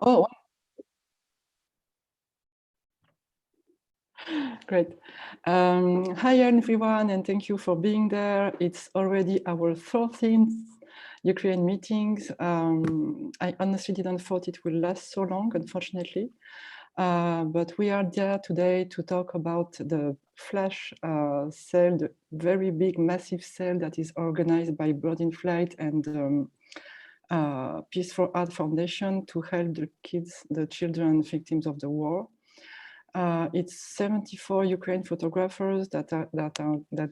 Oh, great. Hi everyone, and thank you for being there. It's already our 13th Ukraine meetings. I honestly didn't thought it will last so long, unfortunately. But we are there today to talk about the flash sale, the very big, massive sale that is organized by Bird in Flight and Peace for Art Foundation to help the kids, the children victims of the war. It's 74 Ukraine photographers that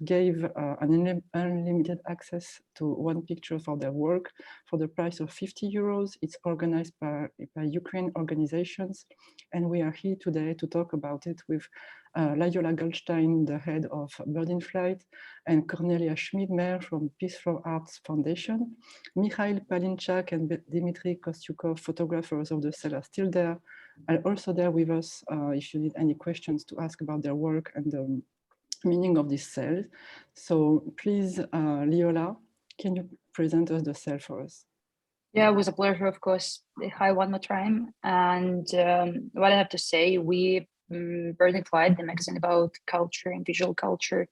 gave an unlimited access to one picture for their work for the price of 50 euros. It's organized by Ukraine organizations. And we are here today to talk about it with Layola Goldstein, the head of Bird in Flight, and Cornelia Schmidmer from Peace for Arts Foundation. Mikhail Palinchak and Dmitry Kostyukov, photographers of the sale, are still there. Are also there with us if you need any questions to ask about their work and the meaning of this sale. So please, Liola, can you present us the sale for us? Yeah, it was a pleasure, of course. Hi, one more time. And what I have to say, Bird in Flight, the magazine about culture and visual culture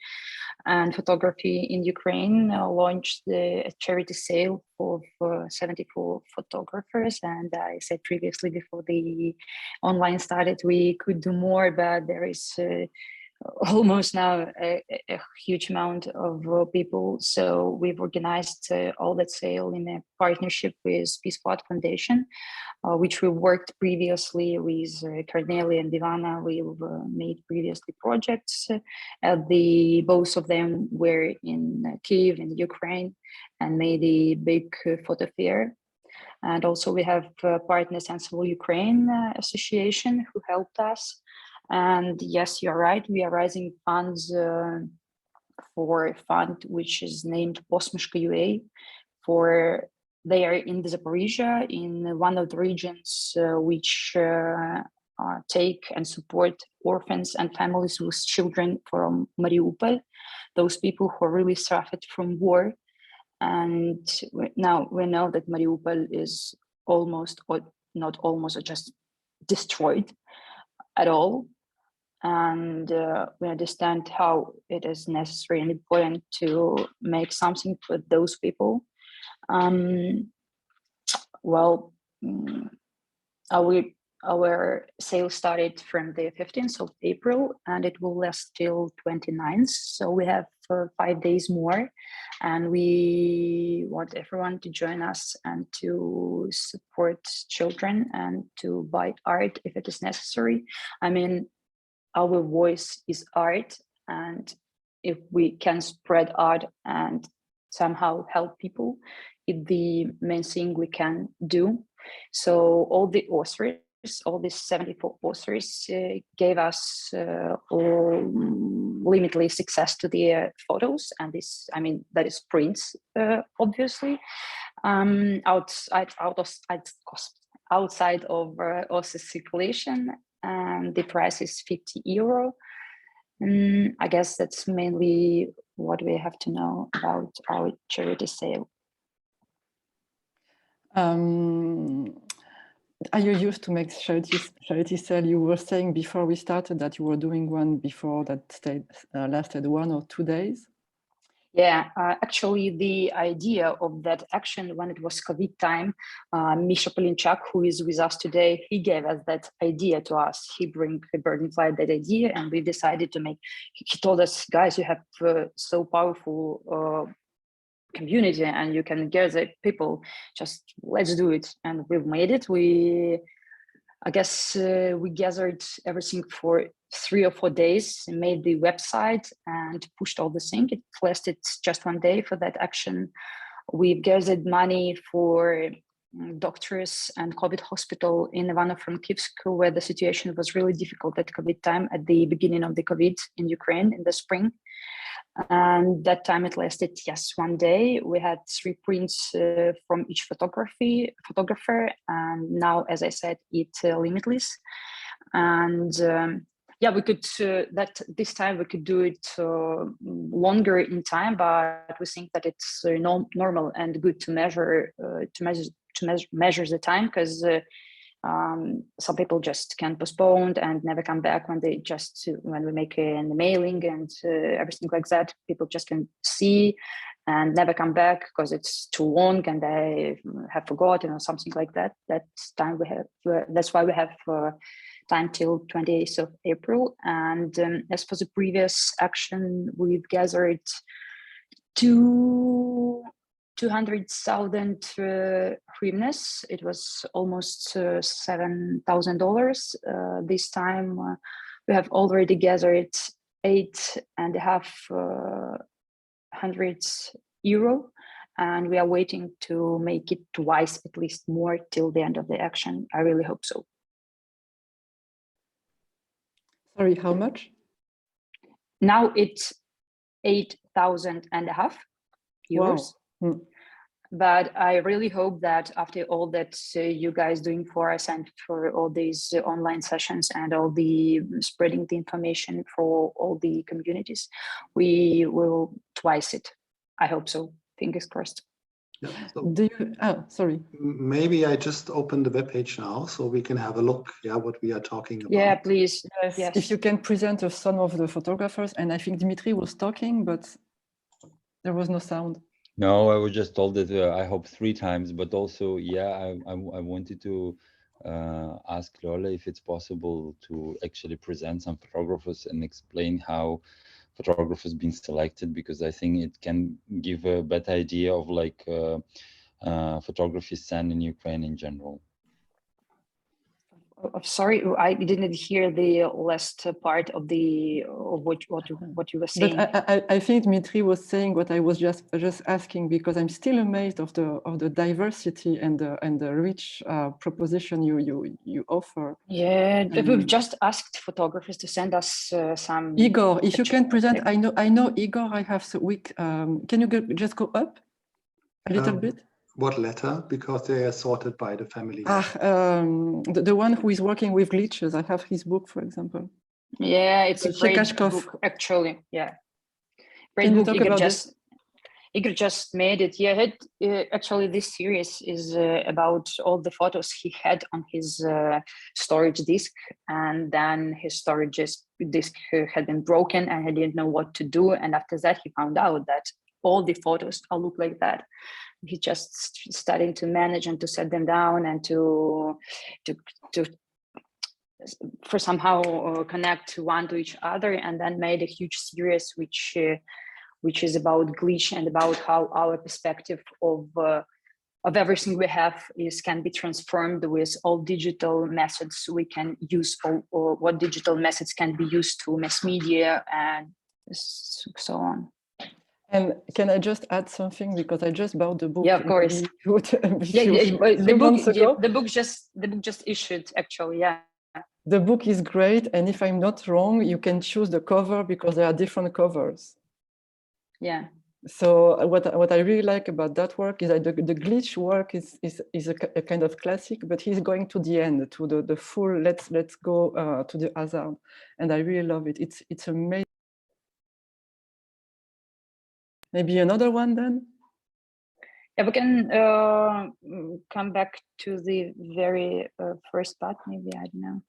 and photography in Ukraine, launched a charity sale of 74 photographers. And I said previously, before the online started, we could do more, but there is almost now a huge amount of people. So we've organized all that sale in a partnership with Peace for Art Foundation, which we worked previously with Cornelia and Ivana. We've made previously projects. Both of them were in Kyiv in Ukraine and made a big photo fair. And also we have partner Sensible Ukraine Association who helped us. And yes, you're right, we are raising funds for a fund which is named Posmishka UA. They are in the Zaporizhia, in one of the regions which take and support orphans and families with children from Mariupol, those people who really suffered from war. And now we know that Mariupol is almost, or not almost, or just destroyed at all. And we understand how it is necessary and important to make something for those people. Our sale started from the 15th of April and it will last till 29th. So we have 5 days more, and we want everyone to join us and to support children and to buy art if it is necessary. I mean, our voice is art, and if we can spread art and somehow help people, it's the main thing we can do. So all the authors, all these 74 authors gave us limitless access to their photos, and this, I mean, that is prints, obviously, outside of author circulation. And the price is 50 euro. I guess that's mainly what we have to know about our charity sale. Are you used to make charity sale? You were saying before we started that you were doing one before that lasted 1 or 2 days. Yeah, actually, the idea of that action when it was COVID time, Misha Palinchak, who is with us today, he gave us that idea to us. He bring Bird in Flight that idea, and we decided to make. He told us, guys, you have so powerful community, and you can gather people. Just let's do it, and we've made it. I guess we gathered everything for 3 or 4 days, made the website and pushed all the thing. It lasted just 1 day for that action. We've gathered money for doctors and COVID hospital in Ivano-Frankivsk, where the situation was really difficult at COVID time, at the beginning of the COVID in Ukraine in the spring. And that time it lasted, yes, 1 day. We had 3 prints from each photographer. And now, as I said, it's limitless. And yeah, we could, this time we could do it longer in time, but we think that it's normal and good to measure the time, because Some people just can postpone and never come back when we make a mailing and everything like that. People just can see and never come back because it's too long and they have forgotten or something like that. That's time we have. That's why we have time till 28th of April. And as for the previous action, we've gathered 200,000 hryvnias. It was almost $7,000. This time we have already gathered €850, and we are waiting to make it twice at least more till the end of the action. I really hope so. Sorry, how much? Now it's 8,500 euros. Wow. But I really hope that after all that you guys doing for us and for all these online sessions and all the spreading the information for all the communities, we will twice it. I hope so. Fingers crossed. Yeah, so Do you? Oh, sorry. maybe I just open the webpage now so we can have a look. Yeah, what we are talking about. Yeah, please. Yes. Yes. If you can present some of the photographers, and I think Dmitry was talking, but there was no sound. No, I was just told that I hope 3 times, but also, yeah, I wanted to ask Lola if it's possible to actually present some photographers and explain how photographers been selected, because I think it can give a better idea of like photography scene in Ukraine in general. Sorry, I didn't hear the last part of what you were saying. But I think Dmitry was saying what I was just asking, because I'm still amazed of the diversity and the rich proposition you offer. Yeah, we've just asked photographers to send us some. Igor, if you can present, I know Igor. I have so weak. Can you just go up a little bit? What letter? Because they are sorted by the family. The one who is working with glitches. I have his book, for example. Yeah, it's a great Chekashkov. book, actually. Yeah, great Can you book. talk about this? Igor just made it. Yeah, actually, this series is about all the photos he had on his storage disk, and then his storage disk had been broken, and he didn't know what to do. And after that, he found out that all the photos all look like that. He just started to manage and to set them down and to for somehow connect one to each other, and then made a huge series which is about glitch and about how our perspective of everything we have can be transformed with all digital methods we can use, or what digital methods can be used to mass media and so on. And can I just add something, because I just bought the book? Yeah, of course. The book just issued, actually. Yeah. The book is great, and if I'm not wrong, you can choose the cover because there are different covers. Yeah. So what I really like about that work is that the glitch work is a kind of classic, but he's going to the end, to the full. Let's go to the hazard, and I really love it. It's amazing. Maybe another one then? Yeah, we can come back to the very first part, maybe, I don't know.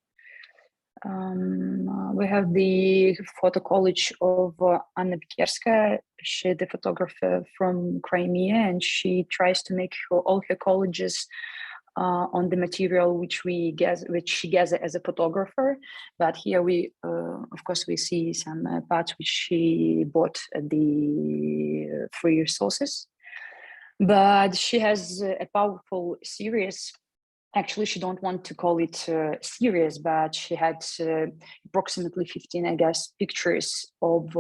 We have the photo college of Anna Bikerska. She's the photographer from Crimea, and she tries to make all her collages on the material which she gathers as a photographer. But here we, of course, we see some parts which she bought at the free resources. But she has a powerful series. Actually, she don't want to call it series, but she had approximately 15, I guess, pictures of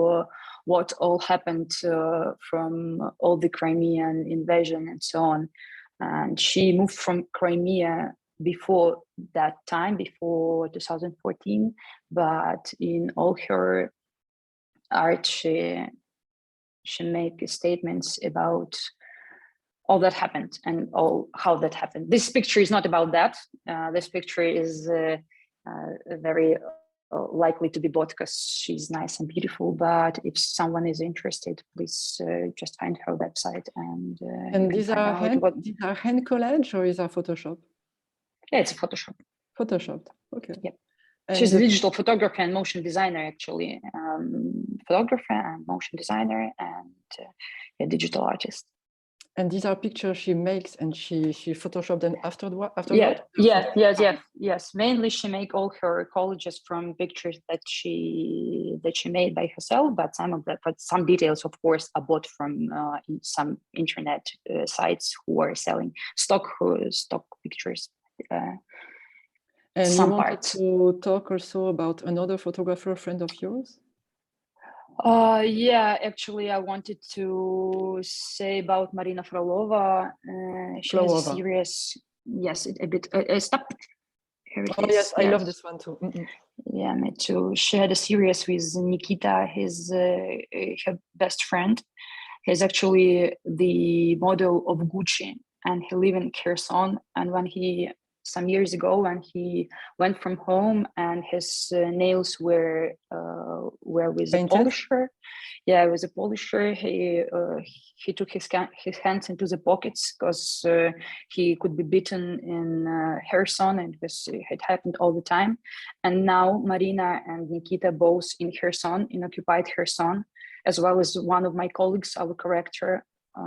what all happened from all the Crimean invasion and so on. And she moved from Crimea before that time, before 2014. But in all her art, she made statements about all that happened and how that happened. This picture is not about that. This picture is very likely to be bought because she's nice and beautiful. But if someone is interested, please just find her website and these are hand collage or is that Photoshop? Yeah, it's a Photoshop. Photoshopped. Okay. Yeah. And She's a digital photographer and motion designer, actually. Photographer and motion designer and a digital artist. And these are pictures she makes and she photoshopped them afterward? Yes. Mainly she make all her collages from pictures that she made by herself, but some details, of course, are bought from some internet sites who are selling stock pictures. And some you wanted parts. to talk also about another photographer friend of yours? Yeah, actually, I wanted to say about Marina Frolova. She has a series. Yes, a bit. Stop. Here it is. Yes, I love this one too. Yeah, me too. She had a series with Nikita, her best friend. He's actually the model of Gucci, and he lives in Kherson. And some years ago, when he went from home and his nails were with Painted? a polisher. Yeah, with a polisher, he took his hands into the pockets because he could be beaten in Kherson, and it had happened all the time. And now Marina and Nikita both in Kherson, in occupied Kherson, as well as one of my colleagues, our corrector.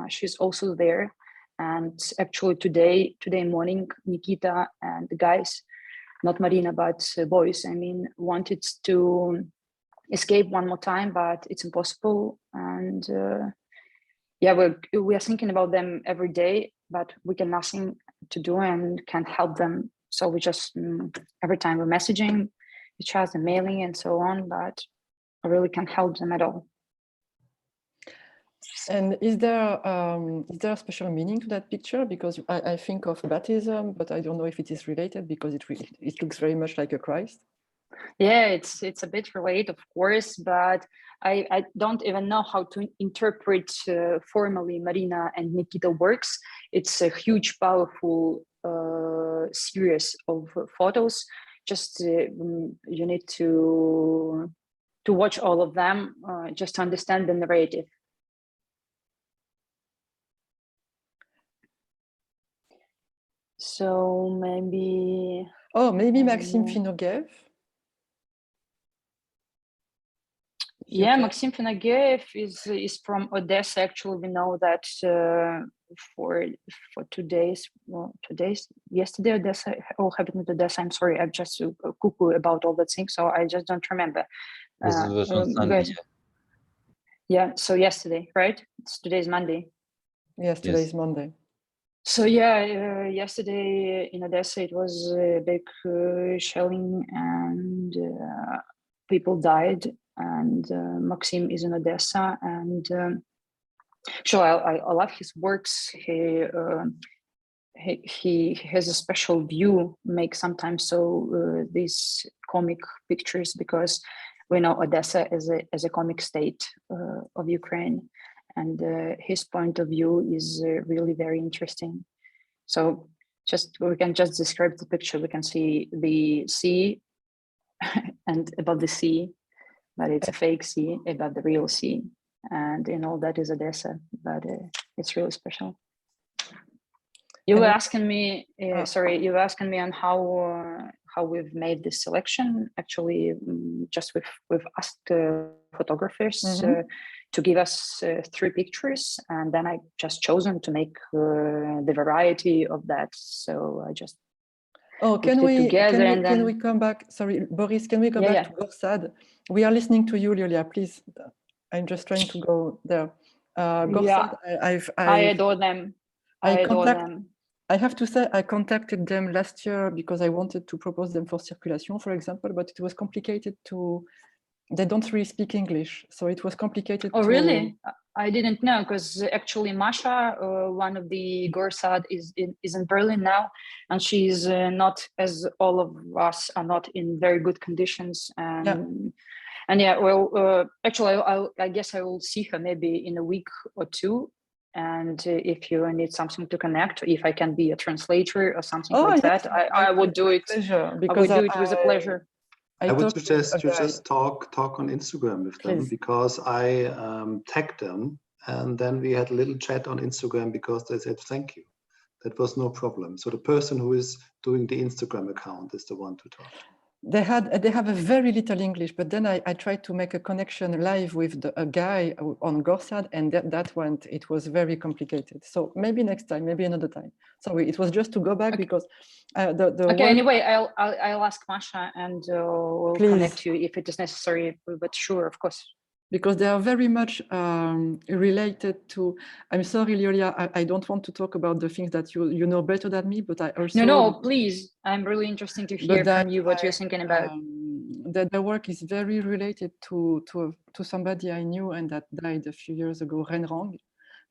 She's also there. And actually today morning, Nikita and the guys, not Marina, but boys, I mean, wanted to escape one more time, but it's impossible. And yeah, we are thinking about them every day, but we got nothing to do and can't help them. So we just, every time we're messaging each other, mailing and so on, but I really can't help them at all. And is there a special meaning to that picture? Because I think of baptism, but I don't know if it is related because it looks very much like a Christ. Yeah, it's a bit related, of course, but I don't even know how to interpret formally Marina and Nikita works. It's a huge, powerful series of photos. Just you need to watch all of them just to understand the narrative. So maybe. Oh, maybe Maxim Finogev. Yeah, Maxim Finogev is from Odessa. Actually, we know that for 2 days. Well, 2 days. Yesterday, Odessa all happened in Odessa. I'm sorry, I'm just cuckoo about all that things, so I just don't remember. This was on Sunday. Yeah. So yesterday, right? Today's Monday. Yes, today is Monday. So yeah, yesterday in Odessa it was a big shelling and people died. And Maxim is in Odessa, and so I love his works. He has a special view, make sometimes these comic pictures, because we know Odessa as a comic state of Ukraine, and his point of view is really very interesting. So we can just describe the picture. We can see the sea, and above the sea, but it's a fake sea above the real sea, and all that is Odessa, but it's really special. You were asking me, you were asking me on how we've made this selection. Actually, just we've asked photographers to give us 3 pictures, and then I just chosen to make the variety of that. So I just can we come back? Sorry, Boris, can we go back to Gorsad? We are listening to you, Lilia, please. I'm just trying to go there. Gorsad, I adore them. I have to say, I contacted them last year because I wanted to propose them for Circulation, for example, but it was complicated they don't really speak English, so it was complicated. Oh, really? I didn't know, because actually Masha, one of the Gorsad, is in Berlin now, and she's not, as all of us are not in very good conditions. And actually, I guess I will see her maybe in a week or 2. And if you need something to connect, if I can be a translator or something that, I would do it. Because I would do it with a pleasure. I would suggest you just talk on Instagram with them, because I tagged them, and then we had a little chat on Instagram because they said thank you, That was no problem. So the person who is doing the Instagram account is the one to talk to. They have a very little English, but then I tried to make a connection live with a guy on Gorsad, and it was very complicated. So maybe next time, maybe another time. Sorry, it was just to go back because Anyway, I'll ask Masha and we'll connect you if it is necessary. But sure, of course. Because they are very much related to. I'm sorry, Lyolia, I don't want to talk about the things that you know better than me, but I also no, please. I'm really interested to hear from you what you're thinking about. That the work is very related to somebody I knew and that died a few years ago, Ren Rang.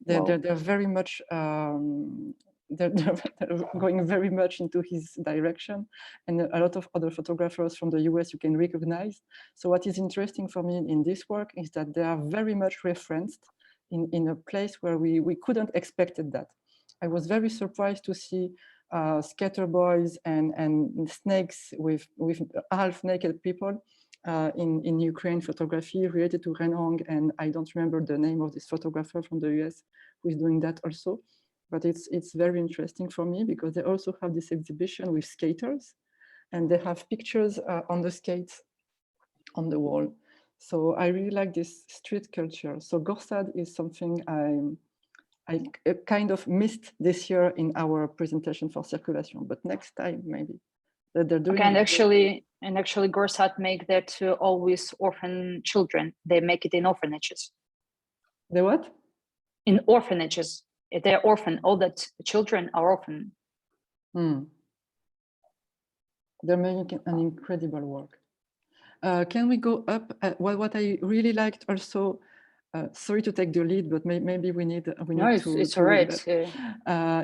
They're very much they're going very much into his direction, and a lot of other photographers from the US you can recognize. So what is interesting for me in this work is that they are very much referenced in a place where we couldn't expected that. I was very surprised to see scatter boys and snakes with half naked people in Ukraine photography related to Ren Rang, and I don't remember the name of this photographer from the US who is doing that also. But it's very interesting for me because they also have this exhibition with skaters, and they have pictures on the skates on the wall. So I really like this street culture. So Gorsad is something I kind of missed this year in our presentation for circulation, but next time maybe. They're doing and actually Gorsad make that always orphan children. They make it in orphanages. The what? In orphanages. They're orphan. All that children are orphan. They're making an incredible work. Can we go up? What I really liked also, sorry to take the lead, but maybe we need it's all right.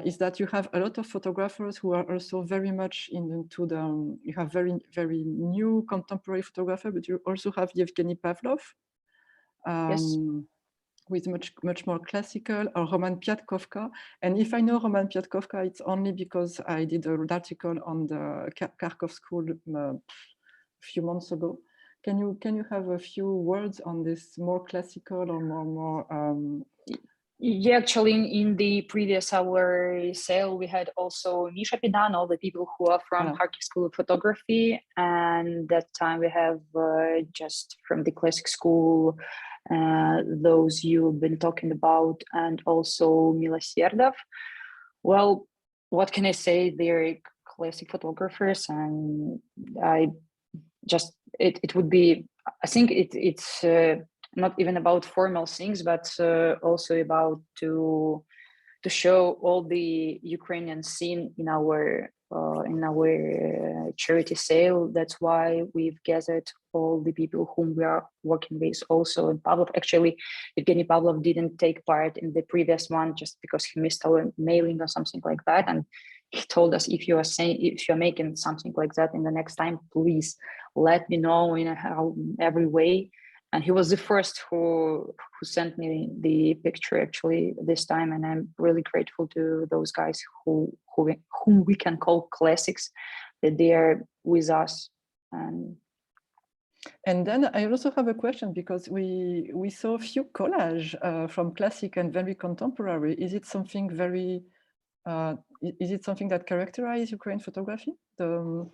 Is that you have a lot of photographers who are also very much into the, you have very, very new contemporary photographer, but you also have Yevgeny Pavlov. Yes. With much more classical, or Roman Piatkovka. And if I know Roman Piatkovka, it's only because I did an article on the Kharkov school a few months ago. Can you have a few words on this more classical or more? Yeah, actually, in the previous hour sale, we had also Misha Pidan, all the people who are from Kharkiv School of Photography, and that time we have just from the classic school. Those you've been talking about, and also Miloserdov. Well, what can I say? They're classic photographers, and it would be, I think it's not even about formal things, but also about to show all the Ukrainian scene in our charity sale. That's why we've gathered all the people whom we are working with also. And Pavlov, actually, Evgeny Pavlov didn't take part in the previous one just because he missed our mailing or something like that. And he told us, if you're making something like that in the next time, please let me know in every way. And he was the first who sent me the picture actually this time, and I'm really grateful to those guys whom we can call classics, that they are with us. And then I also have a question, because we saw a few collage from classic and very contemporary. Is it something very? Is it something that characterizes Ukrainian photography? You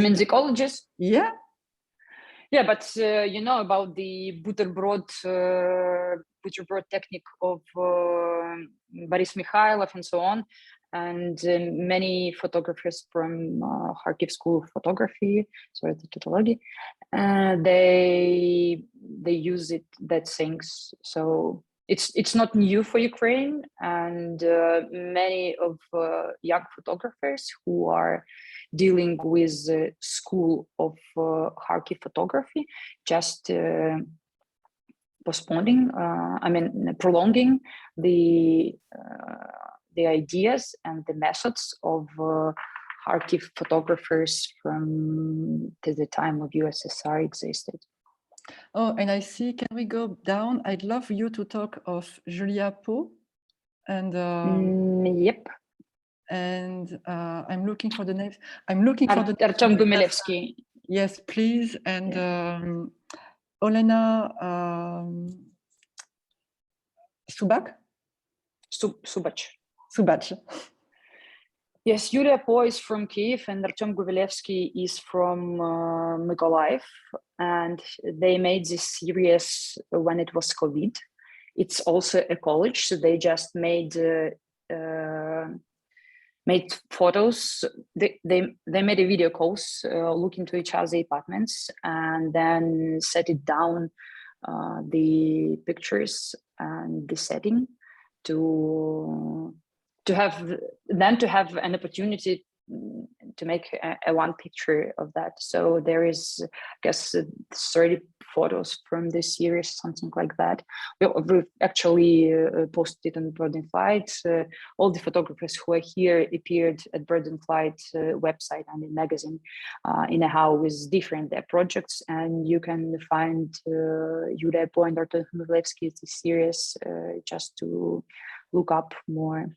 mean the collages? Yeah. Yeah, but you know about the buterbrod technique of Boris Mikhailov and so on, and many photographers from Kharkiv School of Photography, sorry, the tautology, they use that things. So it's not new for Ukraine, and many of young photographers who are dealing with the school of Kharkiv photography, just prolonging the ideas and the methods of Kharkiv photographers from the time of USSR existed. Oh, and I see, can we go down? I'd love you to talk of Julia Po. And yep. And I'm looking for the names. I'm looking for the Artem Gumilevsky. Yes, please. And Olena Subak. Subach. Subach. Yes, Yulia Po is from Kiev and Artem Guvilevsky is from Mykolaiv, and they made this series when it was COVID. It's also a college, so they just made photos. They made a video calls looking to each other's apartments and then set it down the pictures and the setting to have an opportunity to make a one picture of that. So there is, I guess, 30 photos from this series, something like that. We've actually posted it on Bird in Flight. All the photographers who are here appeared at Bird in Flight website and in magazine in a how with different projects, and you can find Yulia Po and Artem Guvilevsky this series just to look up more.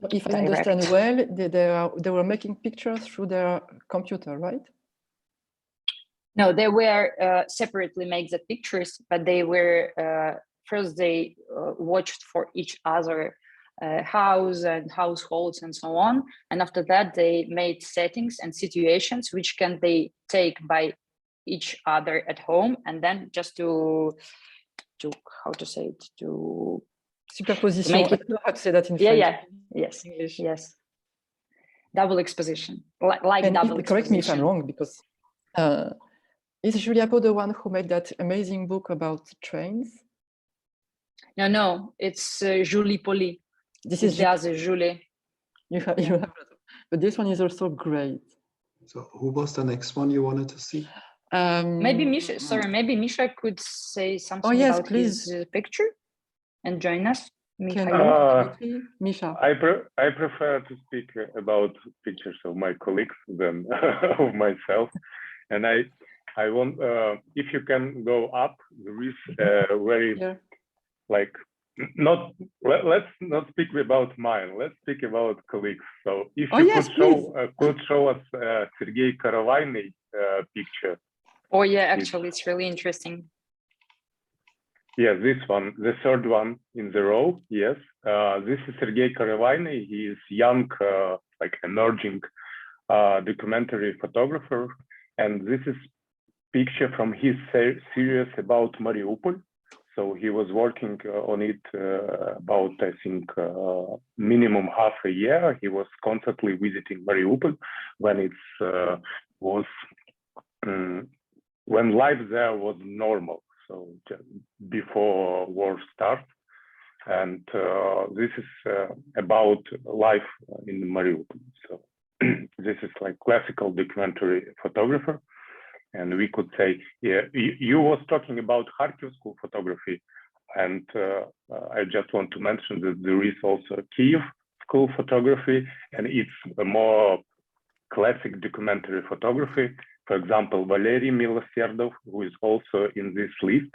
So if I understand well, they were making pictures through their computer, right? No, they were separately make the pictures, but they were first they watched for each other house and households and so on, and after that they made settings and situations which can they take by each other at home, and then just to how to say it, to superposition. Make it, I don't know how to say that in French. Yes, English. Yes. Double exposition, like and double. Correct me if I'm wrong, because is Julia Po the one who made that amazing book about trains? No, it's Julie Poli. This is the other Julie. You have, but this one is also great. So who was the next one you wanted to see? Maybe Misha. Sorry, maybe Misha could say something about his picture and join us. Misha. I prefer to speak about pictures of my colleagues than of myself, and I want if you can go up. There is very like let's not speak about mine. Let's speak about colleagues. So if you could show us Sergei Karavayny picture. Oh yeah, actually, it's really interesting. Yes, this one, the third one in the row. Yes, this is Sergei Karavayny. He is young, like emerging documentary photographer, and this is picture from his series about Mariupol. So he was working on it about, I think, minimum half a year. He was constantly visiting Mariupol when it was when life there was normal. So before war starts, and this is about life in Mariupol. So this is like classical documentary photographer, and we could say, yeah, you was talking about Kharkiv school photography, and I just want to mention that there is also Kiev school photography, and it's a more classic documentary photography. For example, Valery Miloserdov, who is also in this list,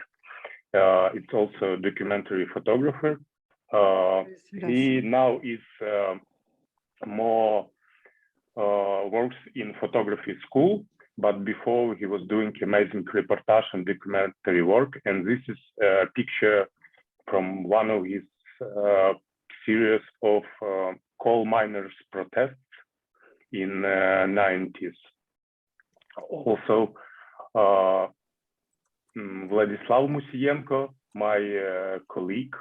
it's also a documentary photographer. He now is more works in photography school, but before he was doing amazing reportage and documentary work. And this is a picture from one of his series of coal miners protests in 90s. Also, Vladislav Musienko, my colleague,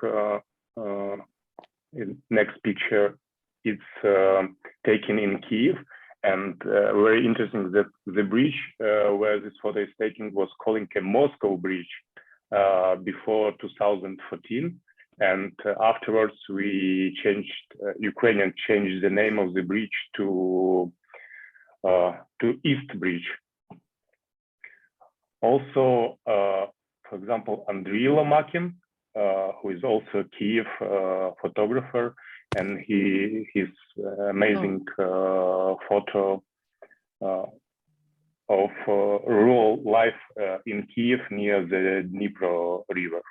in next picture, it's taken in Kiev, and very interesting that the bridge where this photo is taken was calling a Moscow bridge before 2014, and afterwards we changed, Ukrainian changed the name of the bridge to East Bridge. Also, for example, Andriy Lomakin, who is also a Kiev photographer, and his amazing photo of rural life in Kiev near the Dnipro River.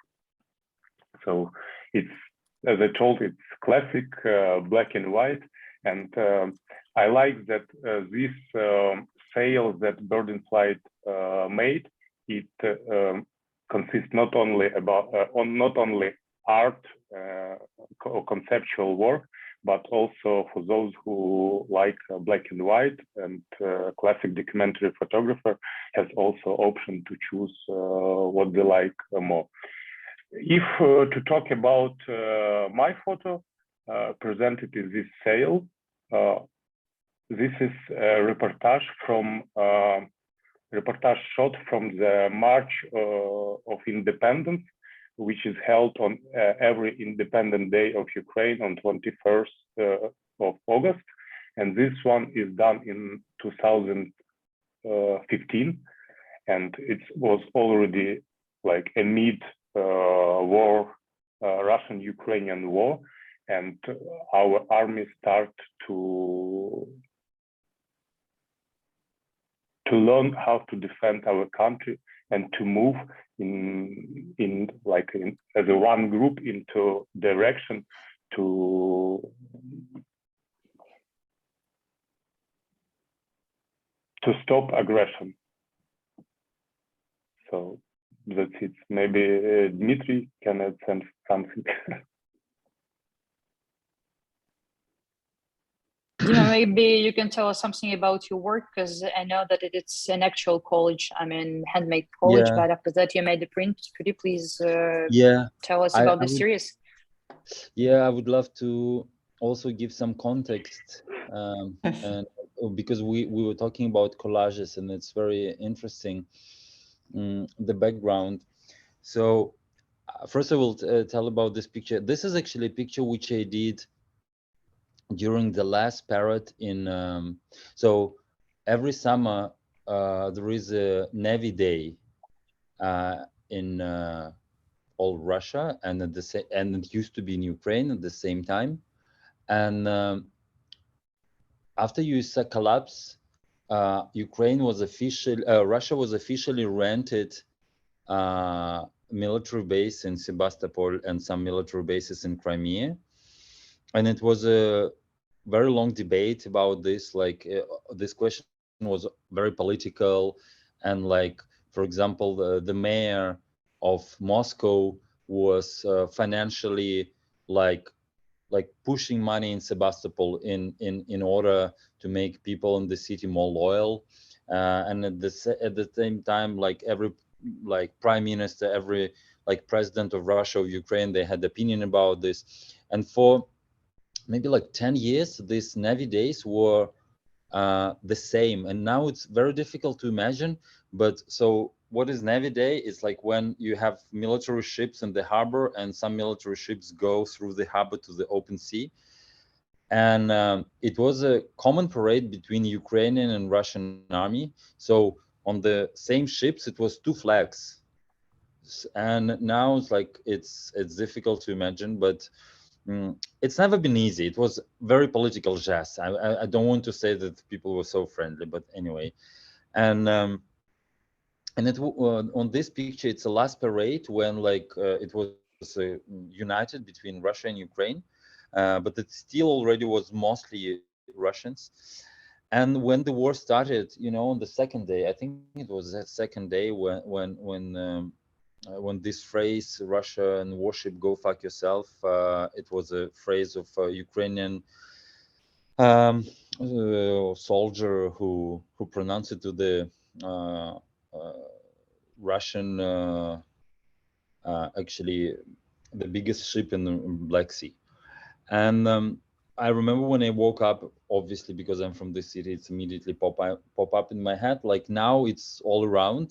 So it's, as I told, it's classic black and white, and I like that this sale that Bird in Flight made, it consists not only about not only art or conceptual work, but also for those who like black and white, and classic documentary photographer has also option to choose what they like more. If to talk about my photo presented in this sale, this is a reportage shot from the March of Independence, which is held on every Independent Day of Ukraine on 21st of August. And this one is done in 2015. And it was already like a mid-war, Russian-Ukrainian war. And our army start to learn how to defend our country and to move as a one group into direction to stop aggression. So that's it. Maybe Dmitry can add something. Dima, maybe you can tell us something about your work, because I know that it's an actual college, I mean, handmade college, but after that you made the print. Could you please tell us about the series? Yeah, I would love to also give some context, and because we were talking about collages, and it's very interesting, the background. So first I will tell about this picture. This is actually a picture which I did during the last parade in so every summer there is a Navy Day in all Russia, and it used to be in Ukraine at the same time. And after USSR collapse, Russia was officially rented military base in Sebastopol and some military bases in Crimea. And it was a very long debate about this. Like this question was very political, and like, for example, the mayor of Moscow was financially like pushing money in Sebastopol in order to make people in the city more loyal, and at the same time, like every prime minister, every president of Russia or Ukraine, they had opinion about this. And for maybe 10 years, these Navy days were the same. And now it's very difficult to imagine. But so what is Navy Day? It's like when you have military ships in the harbor, and some military ships go through the harbor to the open sea. And it was a common parade between Ukrainian and Russian army. So on the same ships, it was two flags. And now it's it's difficult to imagine, but it's never been easy. It was very political jazz. I don't want to say that people were so friendly, but anyway. And it on this picture, it's the last parade when it was united between Russia and Ukraine, but it still already was mostly Russians. And when the war started, on the second day, I think it was that second day when this phrase "Russian warship, go fuck yourself," it was a phrase of a Ukrainian soldier who pronounced it to the Russian, actually the biggest ship in the Black Sea. And I remember when I woke up, obviously because I'm from the city, it's immediately pop up in my head. Like now it's all around.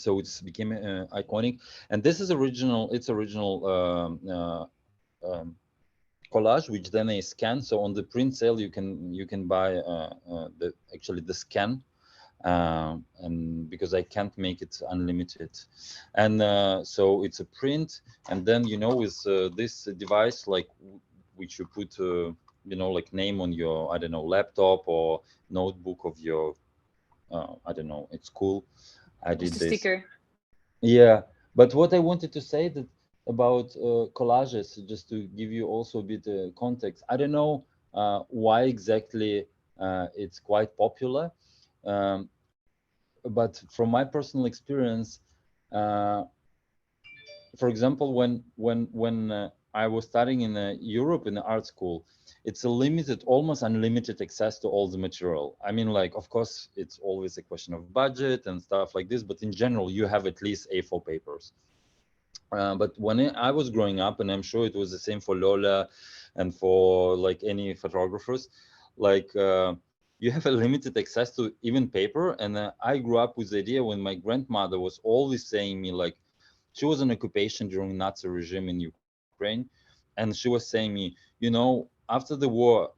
So it's became iconic. And this is original. It's original collage, which then I scan. So on the print sale, you can buy the scan. And because I can't make it unlimited, and so it's a print, and then with this device, which you put name on your, I don't know, laptop or notebook of your I don't know, it's cool. I did this sticker. Yeah, but what I wanted to say that about collages, just to give you also a bit context, I don't know why exactly it's quite popular. But from my personal experience, for example, when I was studying in Europe in the art school, it's a limited, almost unlimited access to all the material. I mean, like, of course, it's always a question of budget and stuff like this, but in general, you have at least A4 papers. But when I was growing up, and I'm sure it was the same for Lola and for like any photographers, like you have a limited access to even paper. And I grew up with the idea when my grandmother was always saying me, like, she was in occupation during Nazi regime in Ukraine, and she was saying me, you know, after the war,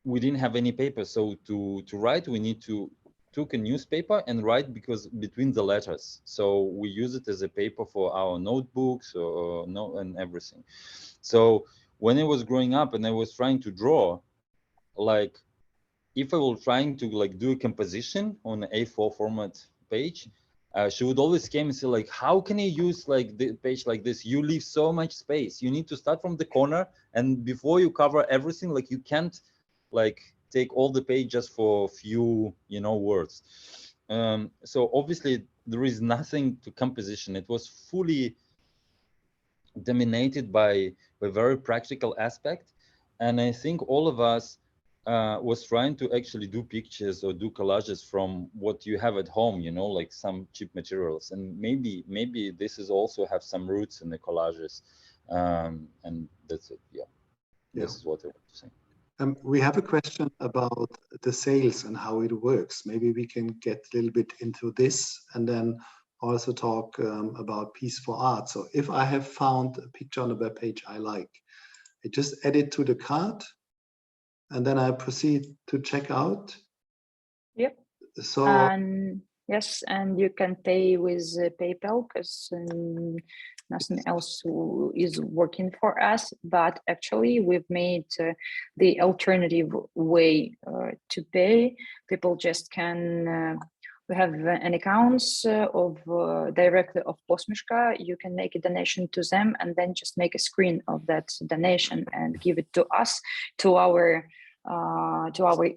we didn't have any paper, so to write, we need to took a newspaper and write because between the letters. So we use it as a paper for our notebooks or and everything. So when I was growing up and I was trying to draw, like if I was trying to like do a composition on an A4 format page, she would always come and say like, how can you use like the page like this? You leave so much space. You need to start from the corner, and before you cover everything, like you can't like take all the page just for a few, you know, words. So obviously there is nothing to composition. It was fully dominated by very practical aspect. And I think all of us was trying to actually do pictures or do collages from what you have at home, you know, like some cheap materials. And maybe this is also have some roots in the collages. And that's it. Yeah. This is what I want to say. We have a question about the sales and how it works. Maybe we can get a little bit into this and then also talk about Piece for Art. So if I have found a picture on the web page I like, I just add it to the cart and then I proceed to check out. Yep. So yes, and you can pay with PayPal because nothing else is working for us. But actually, we've made the alternative way to pay. People just can. We have an account of directly of Posmishka. You can make a donation to them and then just make a screen of that donation and give it to us, to our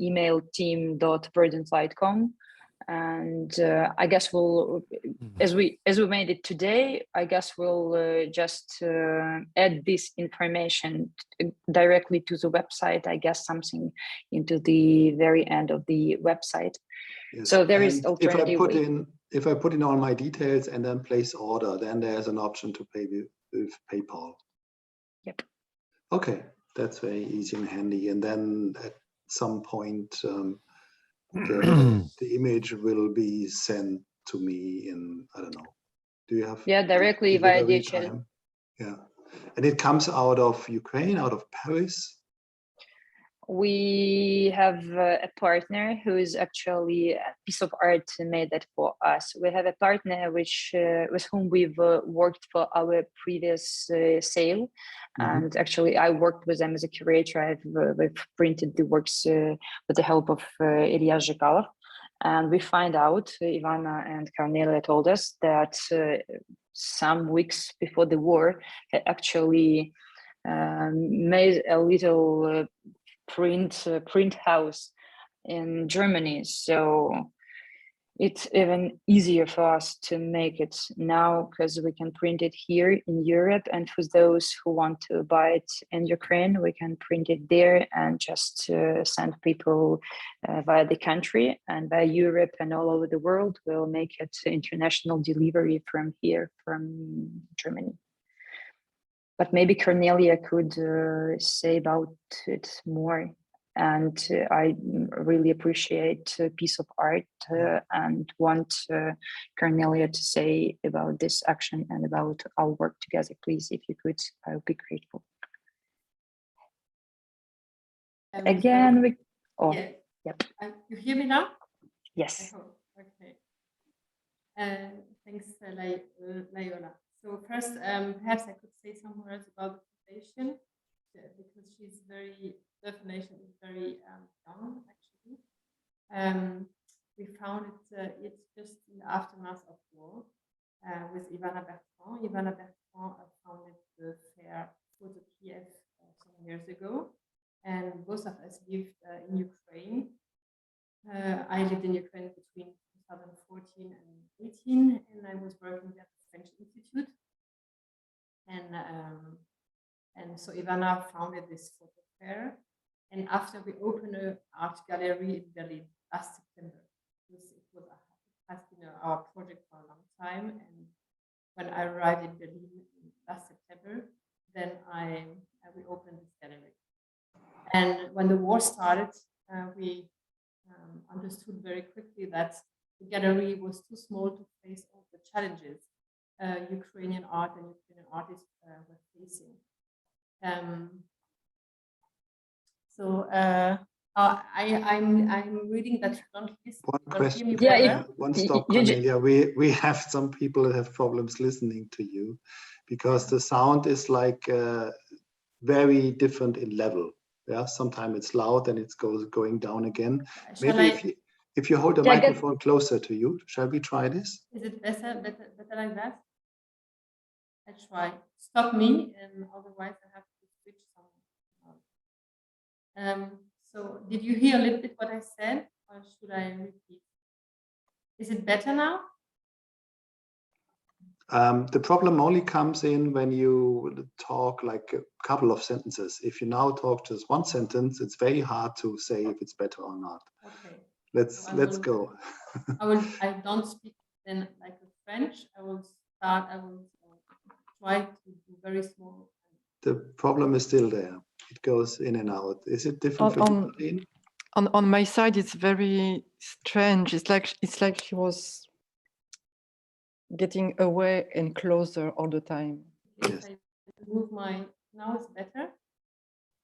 email team.verdantlight.com. And I guess we'll, as we made it today, I guess we'll just add this information directly to the website. I guess something into the very end of the website. yes. So there and is alternative. If I put in all my details and then place order, then there's an option to pay with PayPal. Yep. Okay, that's very easy and handy. And then at some point, the image will be sent to me in, I don't know. Do you have? Yeah, directly via DHL. Time? Yeah, and it comes out of Ukraine, out of Paris. We have a partner who is actually a piece of art made that for us. We have a partner which with whom we've worked for our previous sale, and actually I worked with them as a curator. We've printed the works with the help of Ilya Zhikalov, and we find out, Ivana and Cornelia told us that some weeks before the war, had actually made a little print house in Germany. So it's even easier for us to make it now because we can print it here in Europe. And for those who want to buy it in Ukraine, we can print it there and just send people via the country and via Europe and all over the world. We'll make it international delivery from here, from Germany. But maybe Cornelia could say about it more. And I really appreciate a piece of art and want Cornelia to say about this action and about our work together. Please, if you could, I would be grateful. Again, we. Oh, yeah. Yep. You hear me now? Yes. I hope. Okay. Thanks, Layola. So first, perhaps I could say some words about the foundation because she's the foundation is very young, actually. We found it's just in the aftermath of war with Ivana Bertrand. Ivana Bertrand founded the fair Photo Kiev some years ago, and both of us lived in Ukraine. I lived in Ukraine between 2014 and 18, and I was working at the French Institute. And And so Ivana founded this photo fair. And after we opened an art gallery in Berlin last September, it has been our project for a long time. And when I arrived in Berlin last September, then we opened this gallery. And when the war started, we understood very quickly that the gallery was too small to face all the challenges Ukrainian art and Ukrainian artists were facing. I'm reading that you don't listen. One question. Yeah, one stop, Cornelia. We have some people that have problems listening to you because the sound is like very different in level. Yeah, sometimes it's loud and it goes going down again. Maybe if you hold the microphone closer to you, shall we try this? Is it better like that? I try. Stop me, and otherwise I have to switch somewhere. So did you hear a little bit what I said, or should I repeat? Is it better now? The problem only comes in when you talk like a couple of sentences. If you now talk just one sentence, it's very hard to say if it's better or not. Okay. Let's go. I don't speak then like a French. I will try to do very small. The problem is still there. It goes in and out. Is it different for you? On my side, it's very strange. It's like she was getting away and closer all the time. Yes. I move now it's better.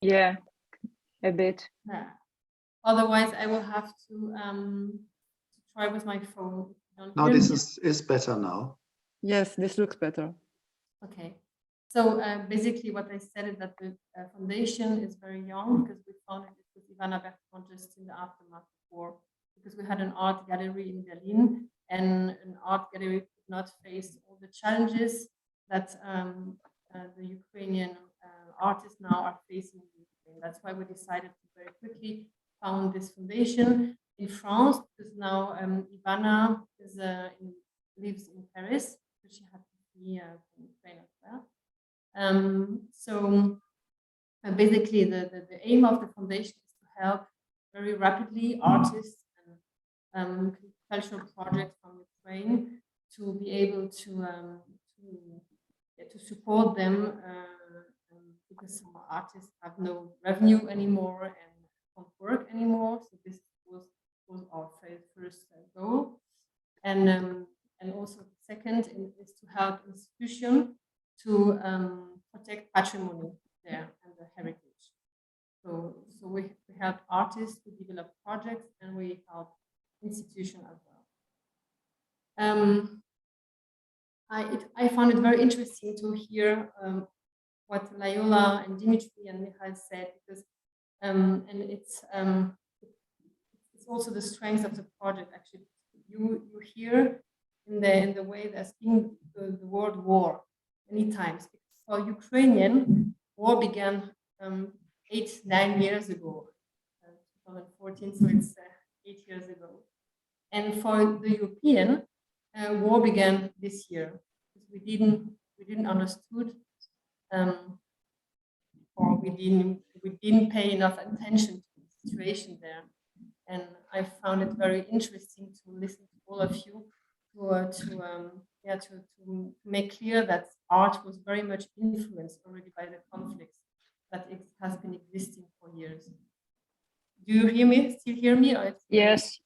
Yeah, a bit. Yeah. Otherwise, I will have to try with my phone. No, this is better now. Yes, this looks better. Okay. So basically what I said is that the foundation is very young because we founded it with Ivana Bertrand just in the aftermath of war, because we had an art gallery in Berlin, and an art gallery could not face all the challenges that the Ukrainian artists now are facing in Ukraine. That's why we decided to very quickly found this foundation in France, because now Ivana lives in Paris, so she had to be from Ukraine as well. So basically the aim of the foundation is to help very rapidly artists and cultural projects from Ukraine to be able to support them because some artists have no revenue anymore and don't work anymore. So this was our first goal, and also the second is to help institutions to protect patrimony there and the heritage. So we help artists to develop projects, and we help institutions as well. I found it very interesting to hear what Layola and Dimitri and Michael said, because and it's also the strength of the project. Actually, you hear in the way there's been the word war many times. For Ukrainian, war began 8-9 years ago, 2014. So it's 8 years ago. And for the European, war began this year, because we didn't understood, or we didn't pay enough attention to the situation there. And I found it very interesting to listen to all of you to make clear that art was very much influenced already by the conflicts that it has been existing for years. Do you hear me? Still hear me? Or yes.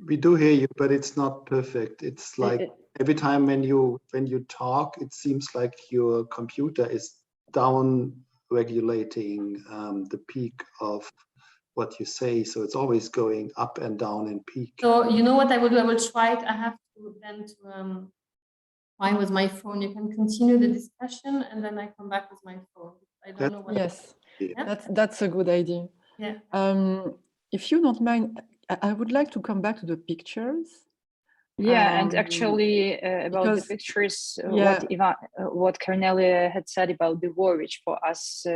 We do hear you, but it's not perfect. It's like every time when you talk, it seems like your computer is down regulating the peak of what you say, so it's always going up and down in peak. So you know what I will do? I will try it. I have to then try with my phone. You can continue the discussion, and then I come back with my phone. I don't know what. Yes, yeah? that's a good idea. Yeah. If you don't mind, I would like to come back to the pictures. Yeah, and actually about the pictures, what Cornelia had said about the war, which for us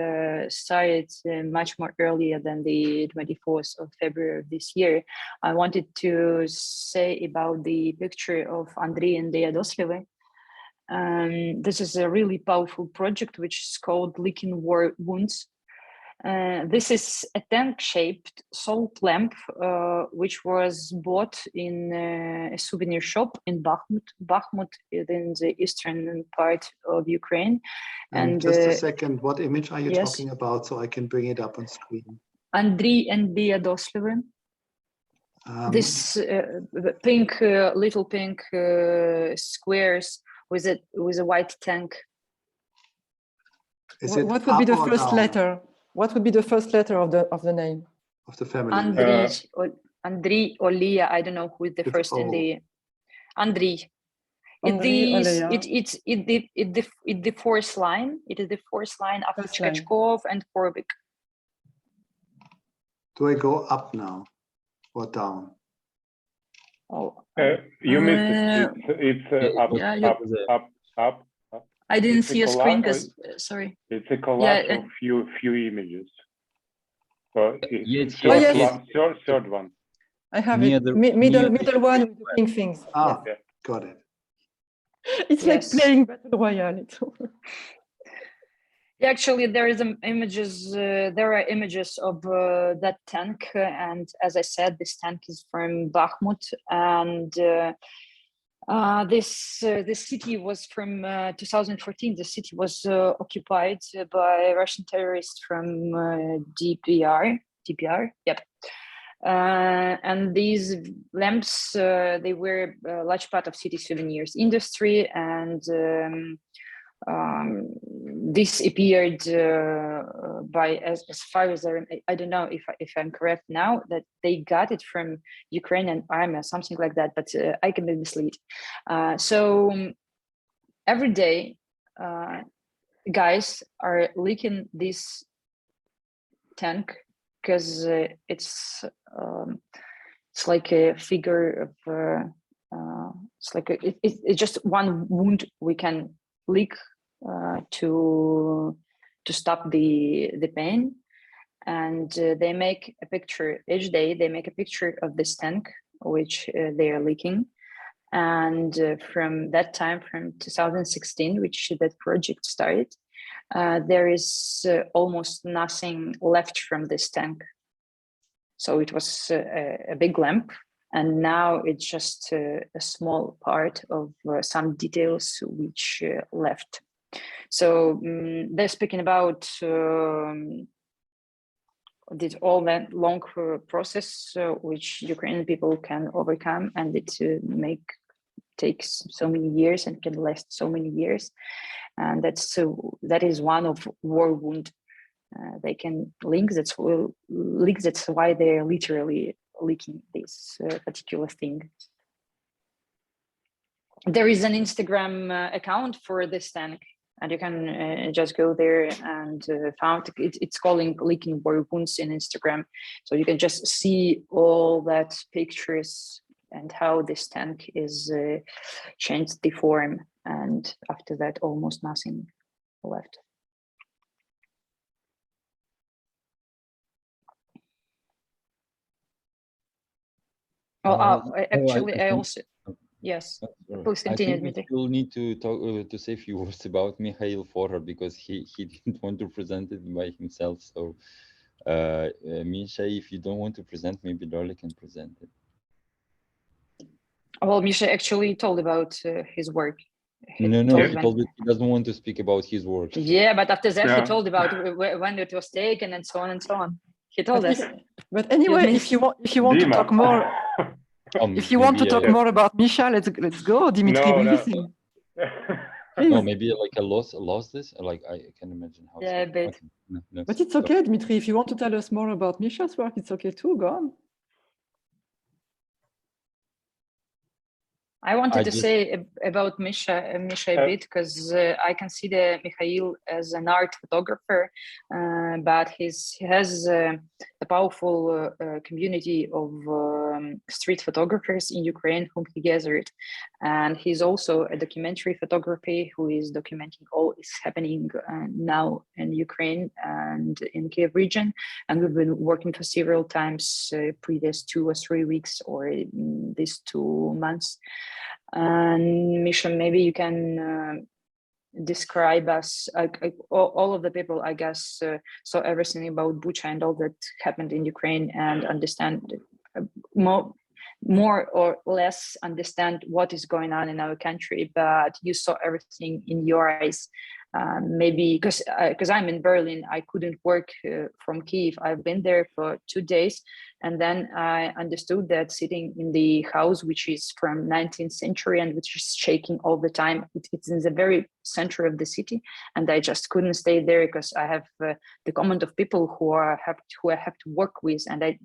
started much more earlier than the 24th of February of this year. I wanted to say about the picture of Andrei and Deya Doslevy. This is a really powerful project which is called Leaking War Wounds. This is a tank-shaped salt lamp which was bought in a souvenir shop in Bakhmut. Bakhmut is in the eastern part of Ukraine. And just a second, what image are you yes. talking about so I can bring it up on screen? Andriy and Bia Doslevin. This pink, little pink squares with a white tank. What would be the first letter? What would be the first letter of the name? Of the family. Andriy or Leah, I don't know who is the first in the Andriy. It's the fourth line. It is the fourth line after Chkachkov and Korbik. Do I go up now or down? Oh, you missed it. It's up. I didn't see a screen because sorry. It's a collage of few images. So it's third one. I have it. Middle one with the pink things. Ah, yeah. Got it. It's like playing Battle Royale. Actually, there are images of that tank, and as I said, this tank is from Bakhmut, and this city was from 2014. The city was occupied by Russian terrorists from DPR. Yep. And these lamps, they were a large part of city souvenirs industry, and this appeared by as far as I don't know if I'm correct now, that they got it from Ukrainian army or something like that, but I can be misled. So every day, guys are leaking this tank because it's like a figure of it's like it's just one wound we can leak to stop the pain, and they make a picture each day. They make a picture of this tank which they are leaking, and from that time, from 2016, which that project started, there is almost nothing left from this tank. So it was a big lamp, and now it's just a small part of some details which left. So they're speaking about this all that long process which Ukrainian people can overcome, and it takes so many years and can last so many years, and that is one of war wound. They can link. That's why they're literally leaking this particular thing. There is an Instagram account for this tank, and you can just go there and found it's calling Leaking War Wounds in Instagram. So you can just see all that pictures and how this tank is changed the form, and after that almost nothing left. Actually, I also yes. Please continue, Dmitry. We will need to talk to say a few words about Mikhail Forer, because he didn't want to present it by himself. So, Misha, if you don't want to present, maybe Lorla can present it. Well, Misha actually told about his work. He told that he doesn't want to speak about his work. Yeah, but after that, he told about when it was taken and so on and so on. He told us. But anyway, if you want to talk more, if you want to talk more about Misha, let's go, Dimitri. We listen. No, maybe like I lost this. Like I can imagine how. Yeah, a bit. Okay. No, but it's okay, Dimitri. If you want to tell us more about Misha's work, it's okay too. Go on. I wanted to say about Misha a bit, because I consider Mikhail as an art photographer, but he has a powerful community of street photographers in Ukraine whom he gathered, and he's also a documentary photographer who is documenting all is happening now in Ukraine and in Kiev region, and we've been working for several times previous 2 or 3 weeks or these 2 months. And Misha, maybe you can describe us, all of the people, I guess, saw everything about Bucha and all that happened in Ukraine and understand more or less understand what is going on in our country, but you saw everything in your eyes. Maybe because I'm in Berlin, I couldn't work from Kyiv. I've been there for 2 days, and then I understood that sitting in the house, which is from 19th century and which is shaking all the time, it's in the very center of the city, and I just couldn't stay there because I have the comment of people who I have to work with, and I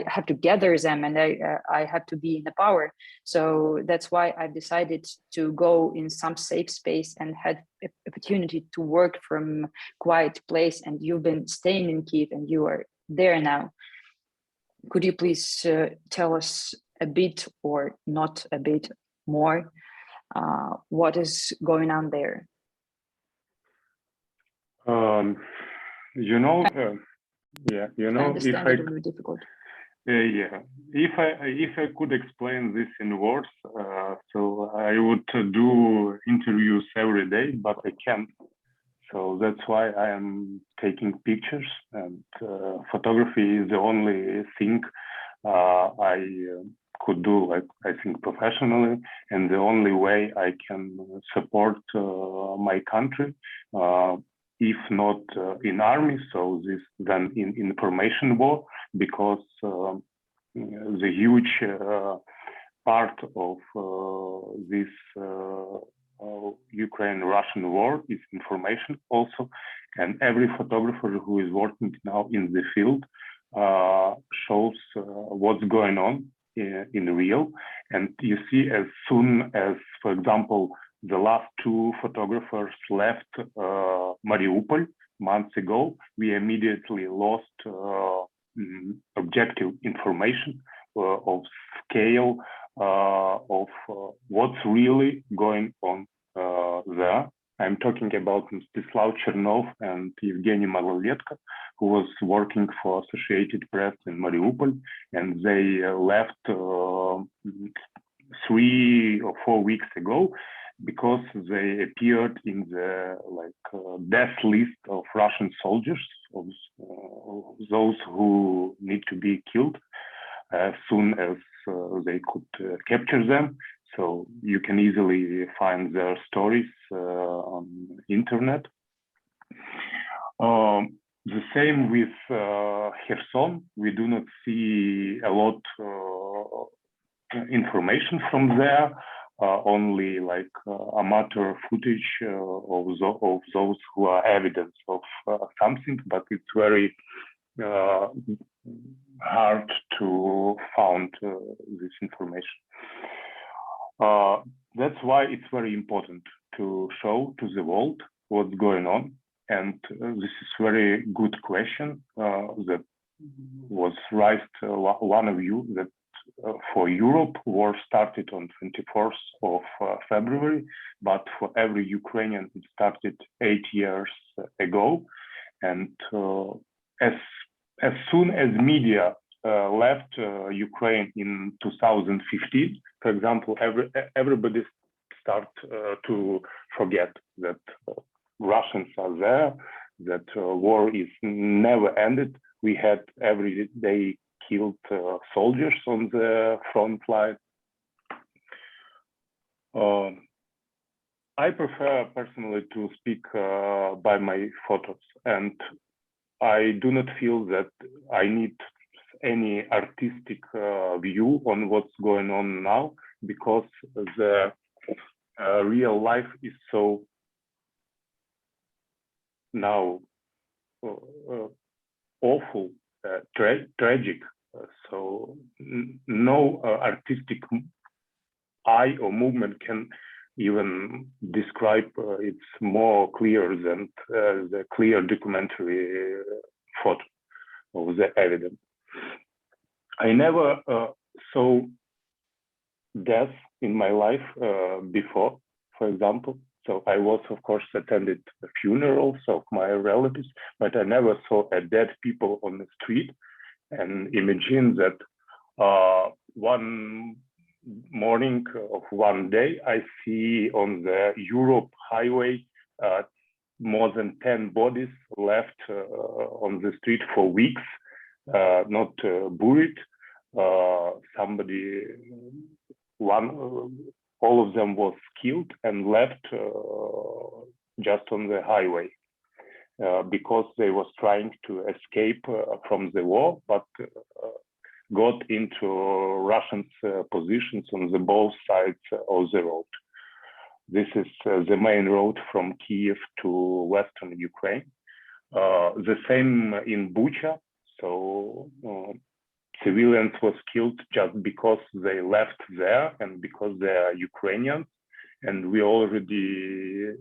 have to gather them, and I have to be in the power. So that's why I've decided to go in some safe space and had opportunity to work from quiet place. And you've been staying in Kyiv and you are there now. Could you please tell us a bit or not a bit more what is going on there? Yeah, I understand it will be difficult. Yeah, if I could explain this in words, so I would do interviews every day, but I can't. So that's why I am taking pictures, and photography is the only thing I could do, like, I think, professionally, and the only way I can support my country. If not in army, so then in information war, because the huge part of this Ukraine-Russian war is information also, and every photographer who is working now in the field shows what's going on in real. And you see, as soon as, for example, the last 2 photographers left Mariupol months ago, we immediately lost objective information of scale of what's really going on there. I'm talking about Mstislav Chernov and Evgeny Maloletka, who was working for Associated Press in Mariupol, and they left 3 or 4 weeks ago, because they appeared in the death list of Russian soldiers, of those who need to be killed as soon as they could capture them. So you can easily find their stories on internet. The same with Kherson. We do not see a lot information from there. Only amateur footage of those who are evidence of something, but it's very hard to find this information. That's why it's very important to show to the world what's going on. And this is very good question that was raised, one of you, that for Europe, war started on 24th of February, but for every Ukrainian, it started 8 years ago. And as soon as media left Ukraine in 2015, for example, everybody start to forget that Russians are there, that war is never ended. We had every day killed soldiers on the front line. I prefer personally to speak by my photos, and I do not feel that I need any artistic view on what's going on now, because the real life is so now awful, tragic. So no artistic eye or movement can even describe it's more clear than the clear documentary photo of the evidence. I never saw death in my life before, for example. So I was, of course, attended funerals of my relatives, but I never saw a dead people on the street. And imagine that one morning of one day, I see on the Europe highway more than 10 bodies left on the street for weeks, not buried. All of them was killed and left just on the highway because they was trying to escape from the war, but got into Russians' positions on the both sides of the road. This is the main road from Kiev to Western Ukraine. The same in Bucha. So civilians was killed just because they left there and because they are Ukrainians. And we already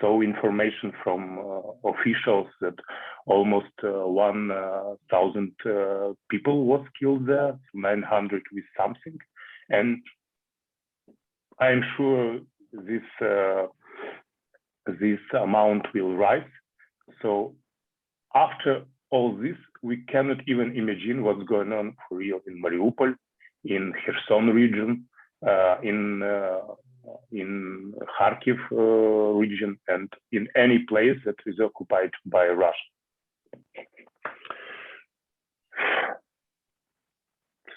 saw information from officials that almost 1,000 people was killed there, 900 with something. And I'm sure this amount will rise. So after all this, we cannot even imagine what's going on for real in Mariupol, in Kherson region, in Kharkiv region, and in any place that is occupied by Russia.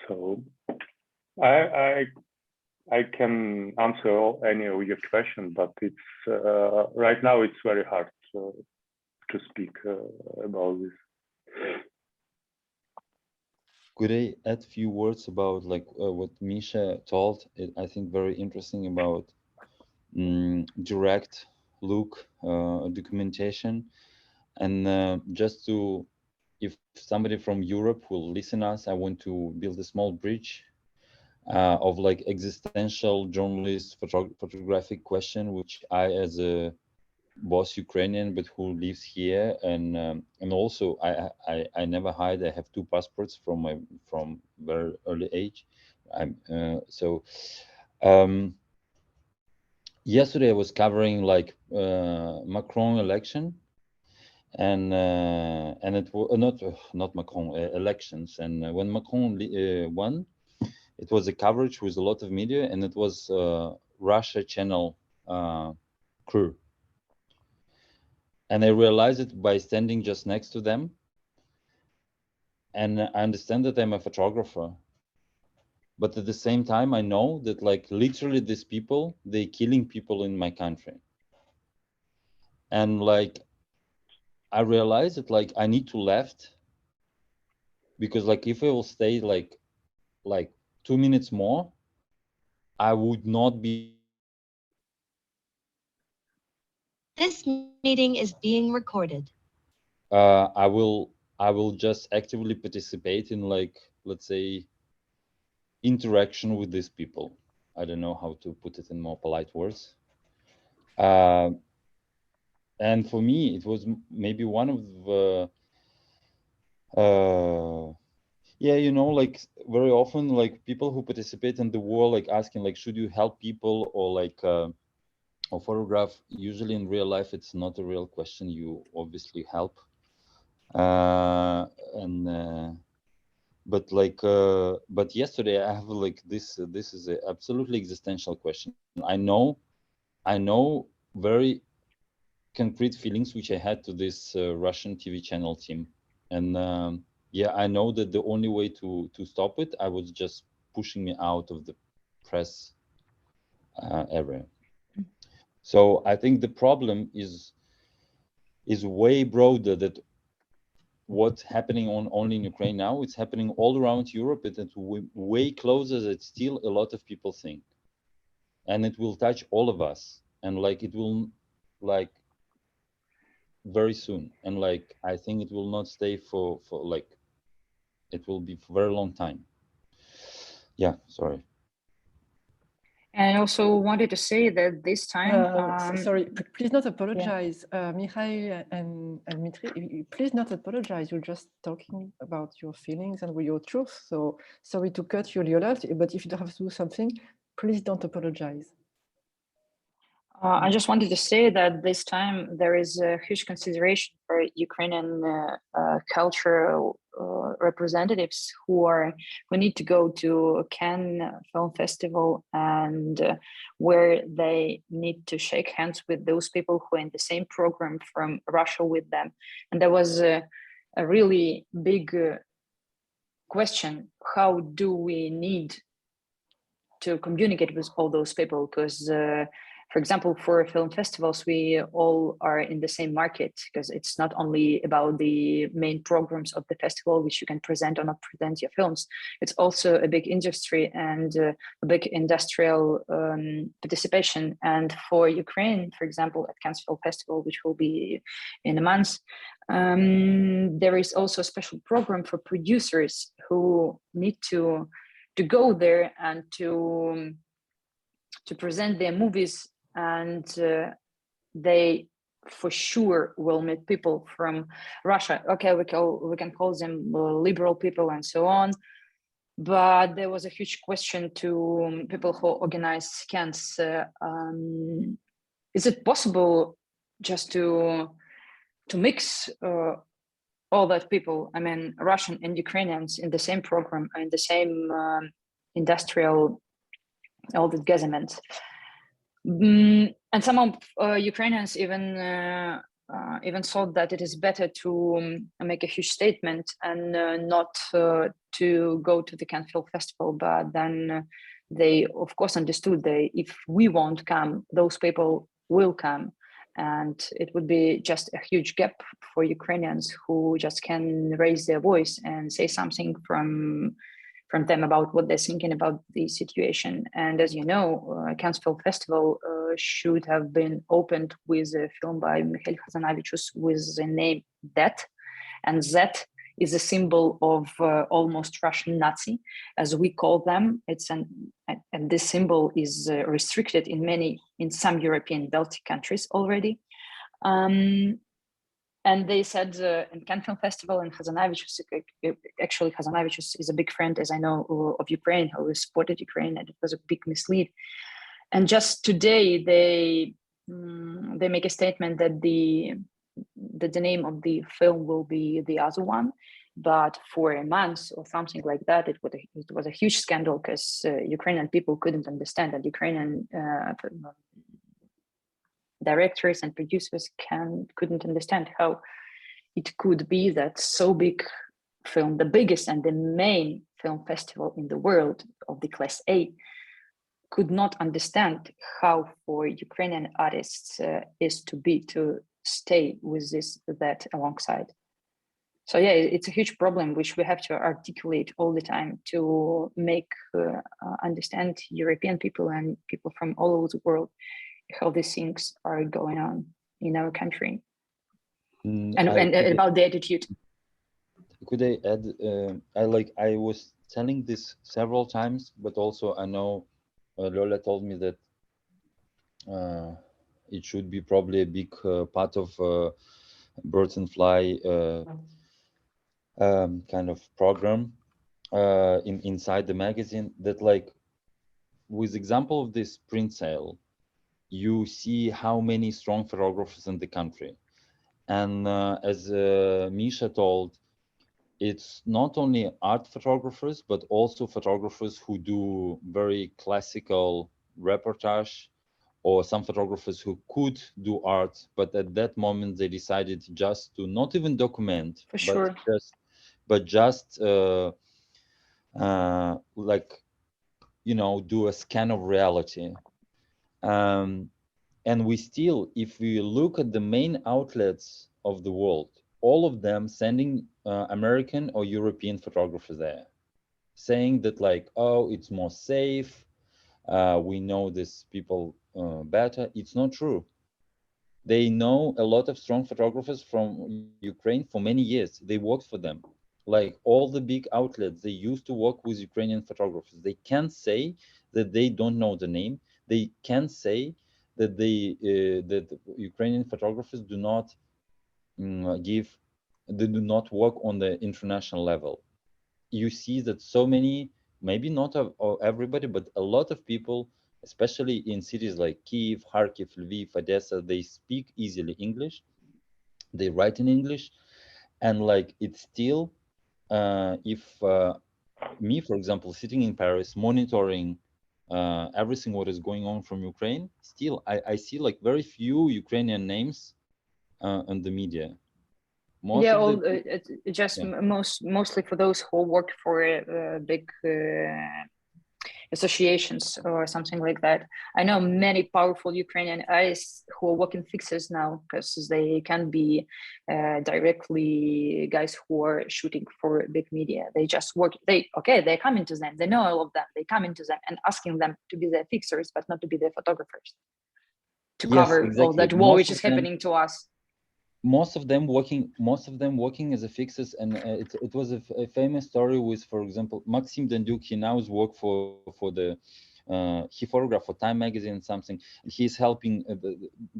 So I can answer any of your questions, but it's right now it's very hard to speak about this. Could I add a few words about like what Misha told? I think very interesting about direct look documentation, and just to, if somebody from Europe will listen us, I want to build a small bridge of like existential journalist photographic question, which I, as a boss Ukrainian but who lives here, and also I never hide. I have 2 passports from very early age. Yesterday I was covering like Macron election, and it was not Macron elections, and when Macron won, it was a coverage with a lot of media, and it was Russia channel crew. And I realized it by standing just next to them. And I understand that I'm a photographer. But at the same time, I know that like literally these people, they're killing people in my country. And like, I realized that like I need to left, because like if I will stay like 2 minutes more, I would not be. This meeting is being recorded. I will just actively participate in like, let's say, interaction with these people. I don't know how to put it in more polite words. And for me, it was maybe one of the, yeah, you know, like very often, like people who participate in the war, like asking, like, should you help people or like, or photograph? Usually in real life, it's not a real question. You obviously help. But like, but yesterday I have like this is an absolutely existential question. I know very concrete feelings which I had to this Russian TV channel team, and yeah, I know that the only way to stop it, I was just pushing me out of the press area. So I think the problem is way broader, that what's happening only in Ukraine now, it's happening all around Europe. It's way closer than still a lot of people think, and it will touch all of us, and like it will like very soon, and like I think it will not stay for like, it will be for a very long time. Yeah, sorry. And I also wanted to say that this time, sorry, please not apologize. Yeah. Mikhail and Dmitry, please not apologize. You're just talking about your feelings and your truth. So sorry to cut you, Liola, but if you have to do something, please don't apologize. I just wanted to say that this time there is a huge consideration for Ukrainian cultural representatives who need to go to Cannes Film Festival, and where they need to shake hands with those people who are in the same program from Russia with them. And there was a really big question: how do we need to communicate with all those people? Because for example, for film festivals, we all are in the same market, because it's not only about the main programs of the festival, which you can present or not present your films. It's also a big industry and a big industrial participation. And for Ukraine, for example, at Cannes Film Festival, which will be in a month, there is also a special program for producers who need to go there and to present their movies, and they for sure will meet people from Russia. Okay, we can call them liberal people and so on, but there was a huge question to people who organize Cannes. Is it possible just to mix all that people, I mean, Russian and Ukrainians, in the same program, in the same industrial, all the governments? And some of Ukrainians even thought that it is better to make a huge statement and not to go to the Cannes Film Festival. But then they, of course, understood that if we won't come, those people will come. And it would be just a huge gap for Ukrainians who just can raise their voice and say something from them about what they're thinking about the situation. And as you know, Cannes Film Festival should have been opened with a film by Mikhail Khazanavicius with the name That, and that is a symbol of almost Russian Nazi, as we call them. And this symbol is restricted in some European Baltic countries already. And they said in Cannes Film Festival, and Khazanavicius, actually Khazanavicius is a big friend, as I know, of Ukraine, who supported Ukraine, and it was a big mislead. And just today, they make a statement that the name of the film will be the other one, but for a month or something like that, it was a huge scandal, because Ukrainian people couldn't understand, and Ukrainian directors and producers couldn't understand how it could be that so big film, the biggest and the main film festival in the world of the class A, could not understand how for Ukrainian artists is to stay with that alongside. So yeah, it's a huge problem which we have to articulate all the time to make understand European people and people from all over the world how these things are going on in our country, and about the attitude. Could I add? I was telling this several times, but also I know Lola told me that it should be probably a big part of Birds and Fly kind of program inside the magazine. That, like, with example of this print sale, you see how many strong photographers in the country. And as Misha told, it's not only art photographers, but also photographers who do very classical reportage, or some photographers who could do art, but at that moment they decided just to not even document, For sure. but just like, do a scan of reality. And we still, if we look at the main outlets of the world, all of them sending American or European photographers there, saying that, like, oh, it's more safe, we know these people better. It's not true. They know a lot of strong photographers from Ukraine for many years. They worked for them. Like all the big outlets, they used to work with Ukrainian photographers. They can't say that they don't know the name. They can't say that that Ukrainian photographers do not they do not work on the international level. You see that so many, maybe not of everybody, but a lot of people especially in cities like Kiev, Kharkiv, Lviv, Odessa. They speak easily English, they write in English, and like it's still, if me, for example, sitting in Paris, monitoring everything what is going on from Ukraine, still I see like very few Ukrainian names on the media. Most Yeah, of the it's just yeah. mostly for those who work for big associations or something like that. I know many powerful Ukrainian artists who are working fixers now because they can be directly guys who are shooting for big media. They just work. They come into them. They know all of them. They come into them and asking them to be their fixers, but not to be their photographers, to Yes, cover all exactly. that war which is happening to us. Most of them working as a fixers, and it was a famous story with, for example, Maxim Dandyuk. He now is work for the he photographed for Time magazine and something, and he's helping the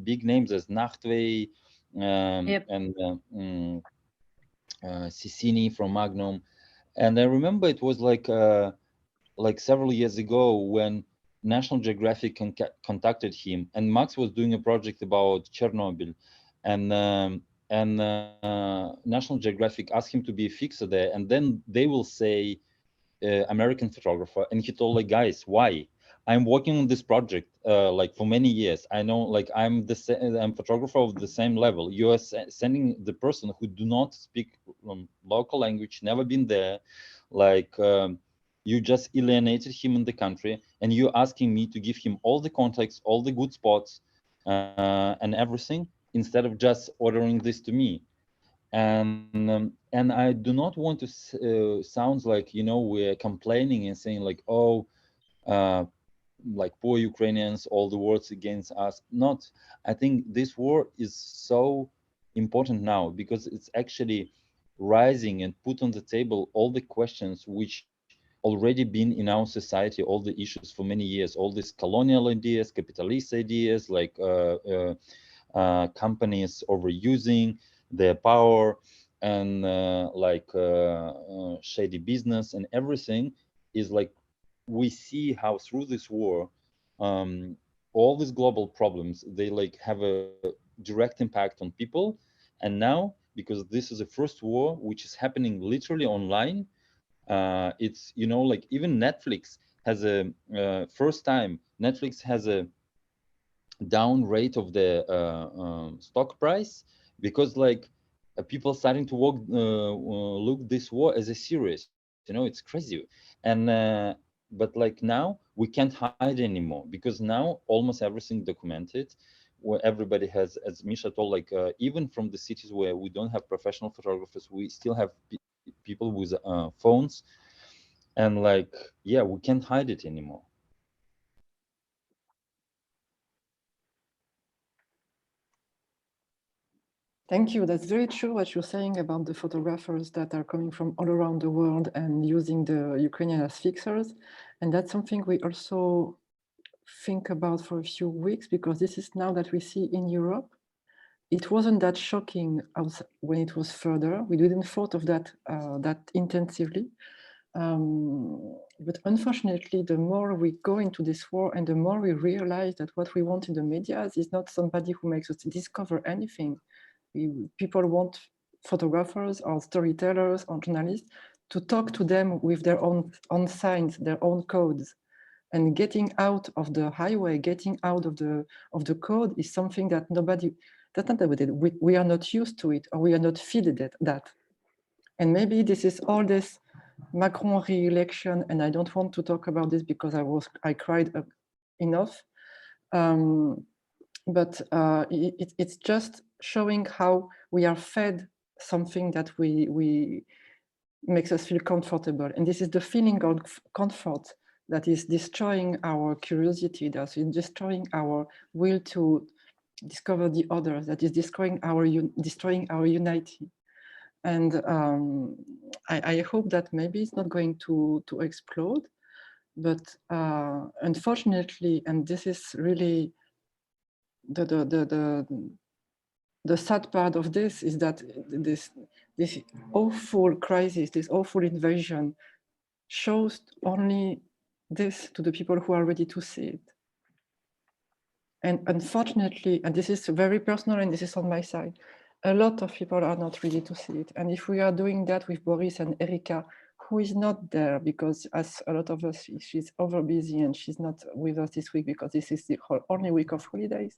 big names as Nachtwey Yep. and Sissini from Magnum. And I remember it was like several years ago when National Geographic contacted him, and Max was doing a project about Chernobyl, and National Geographic asked him to be a fixer there, and then they will say American photographer, and he told like, guys, why? I'm working on this project like for many years. I know, like I'm photographer of the same level. You are sending the person who do not speak local language, never been there, like. You just alienated him in the country, and you're asking me to give him all the contacts, all the good spots, and everything, instead of just ordering this to me. And I do not want to sound like, you know, we're complaining and saying like, oh, like poor Ukrainians, all the words against us. Not. I think this war is so important now because it's actually rising and put on the table all the questions which already been in our society, all the issues for many years, all these colonial ideas, capitalist ideas, like companies overusing their power, and shady business and everything is like, we see how through this war, all these global problems, they like have a direct impact on people. And now, because this is the first war which is happening literally online, it's, you know, like even Netflix has a first time Netflix has a down rate of the stock price, because like people starting to look this war as a serious, you know, it's crazy. And but like now we can't hide anymore, because now almost everything documented, where everybody has, as Misha told, like even from the cities where we don't have professional photographers, we still have people with phones, and like, yeah, we can't hide it anymore. Thank you. That's very true what you're saying about the photographers that are coming from all around the world and using the Ukrainian as fixers. And that's something we also think about for a few weeks, because this is now that we see in Europe. It wasn't that shocking when it was further. We didn't thought of that that intensively. But unfortunately, the more we go into this war and the more we realize that what we want in the media is not somebody who makes us discover anything. People want photographers or storytellers or journalists to talk to them with their own signs, their own codes. And getting out of the highway, getting out of the code is something that we are not used to it, or we are not feeded that. And maybe this is all this Macron re-election, and I don't want to talk about this because I cried enough. But it's just showing how we are fed something that we makes us feel comfortable. And this is the feeling of comfort that is destroying our curiosity, that is destroying our will to discover the other, that is destroying our unity. And I hope that maybe it's not going to explode, but unfortunately, and this is really the sad part of this, is that this awful crisis, this awful invasion shows only this to the people who are ready to see it. And unfortunately, and this is very personal and this is on my side, a lot of people are not ready to see it. And if we are doing that with Boris and Erika, who is not there because as a lot of us, she's over busy and she's not with us this week because this is the only week of holidays.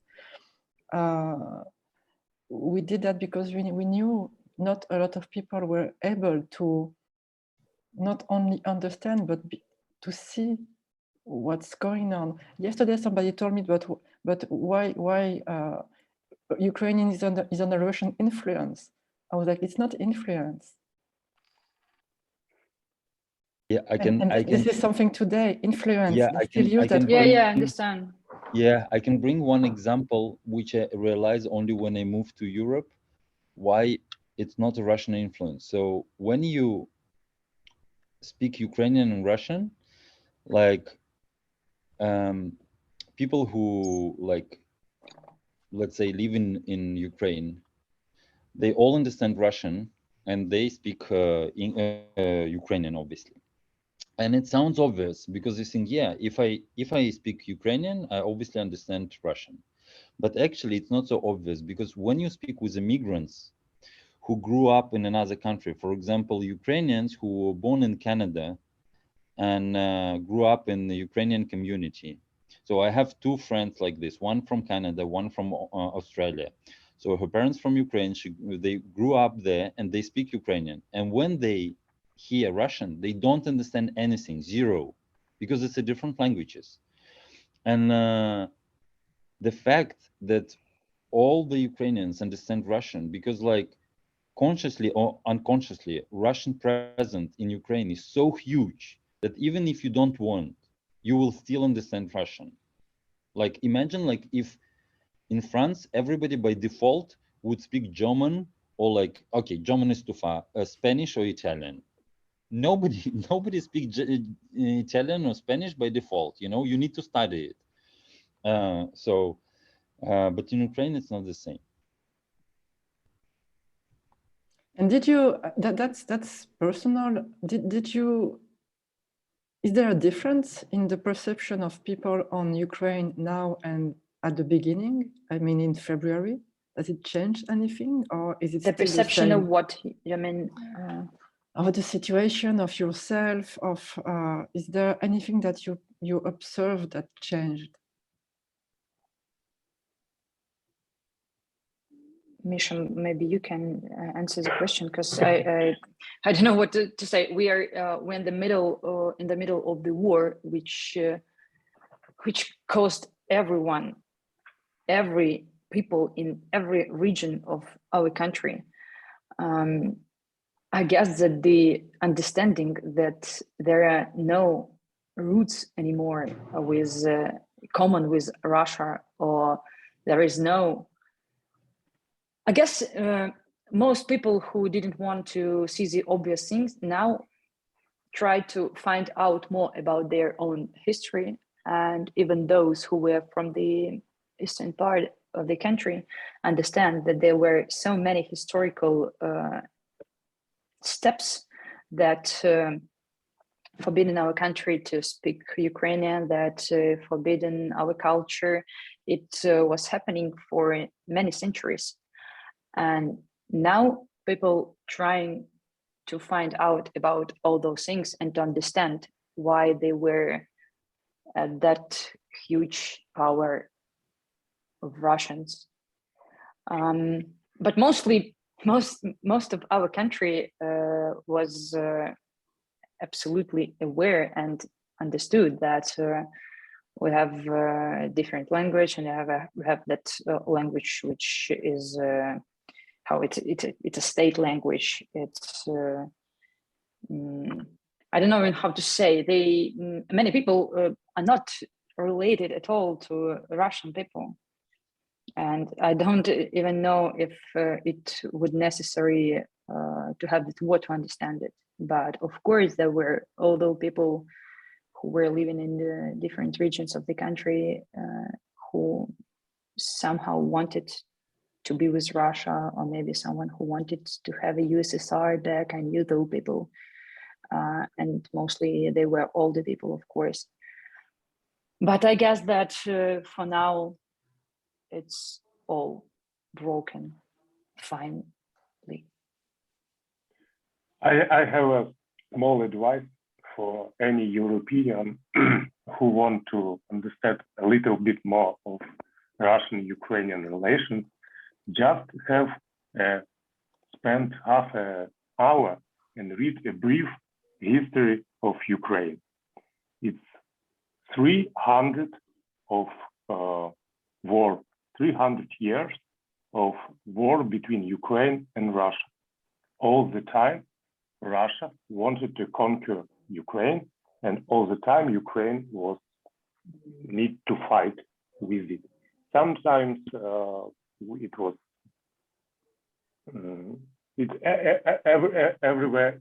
We did that because we knew not a lot of people were able to not only understand, but to see what's going on. Yesterday, somebody told me, but why Ukrainian is under Russian influence? I was like, it's not influence. Yeah, I can. This is something today, influence. Yeah, I understand. Yeah, I can bring one example which I realized only when I moved to Europe, why it's not a Russian influence. So when you speak Ukrainian and Russian, like people who like, let's say, live in Ukraine, they all understand Russian and they speak Ukrainian, obviously. And it sounds obvious because you think, yeah, if I speak Ukrainian, I obviously understand Russian. But actually, it's not so obvious because when you speak with immigrants who grew up in another country, for example, Ukrainians who were born in Canada and grew up in the Ukrainian community. So I have two friends like this, one from Canada, one from Australia. So her parents from Ukraine, they grew up there and they speak Ukrainian. And when they hear Russian, they don't understand anything, zero, because it's a different languages. And the fact that all the Ukrainians understand Russian because like consciously or unconsciously, Russian presence in Ukraine is so huge that even if you don't want, you will still understand Russian. Like imagine like if in France, everybody by default would speak German or like, okay, German is too far, Spanish or Italian. Nobody speaks Italian or Spanish by default, you know, you need to study it. But in Ukraine, it's not the same. And did you, that's personal, did you, is there a difference in the perception of people on Ukraine now and at the beginning? I mean, in February, does it change anything or is it the perception the of what? I mean, of the situation of yourself, of, is there anything that you observed that changed? Misha, maybe you can answer the question because I don't know what to say. We're in the middle of the war, which caused every people in every region of our country. I guess that the understanding that there are no roots anymore with common with Russia, or there is no. I guess most people who didn't want to see the obvious things now try to find out more about their own history. And even those who were from the eastern part of the country understand that there were so many historical steps that forbidden our country to speak Ukrainian, that forbidden our culture. It was happening for many centuries. And now people trying to find out about all those things and to understand why they were that huge power of Russians. But most of our country was absolutely aware and understood that we have different language, and we have that language which is how it's a state language. It's I don't know even how to say. Many people are not related at all to Russian people, and I don't even know if it would necessary to have the word to understand it. But of course, there were although people who were living in the different regions of the country who somehow wanted to be with Russia, or maybe someone who wanted to have a USSR back. I knew those people, and mostly they were older people, of course. But I guess that for now, it's all broken finally. I have a small advice for any European who want to understand a little bit more of Russian-Ukrainian relations. Just have spent half an hour and read a brief history of Ukraine. It's 300 of war, 300 years of war between Ukraine and Russia. All the time, Russia wanted to conquer Ukraine, and all the time Ukraine was need to fight with it. Sometimes it was everywhere,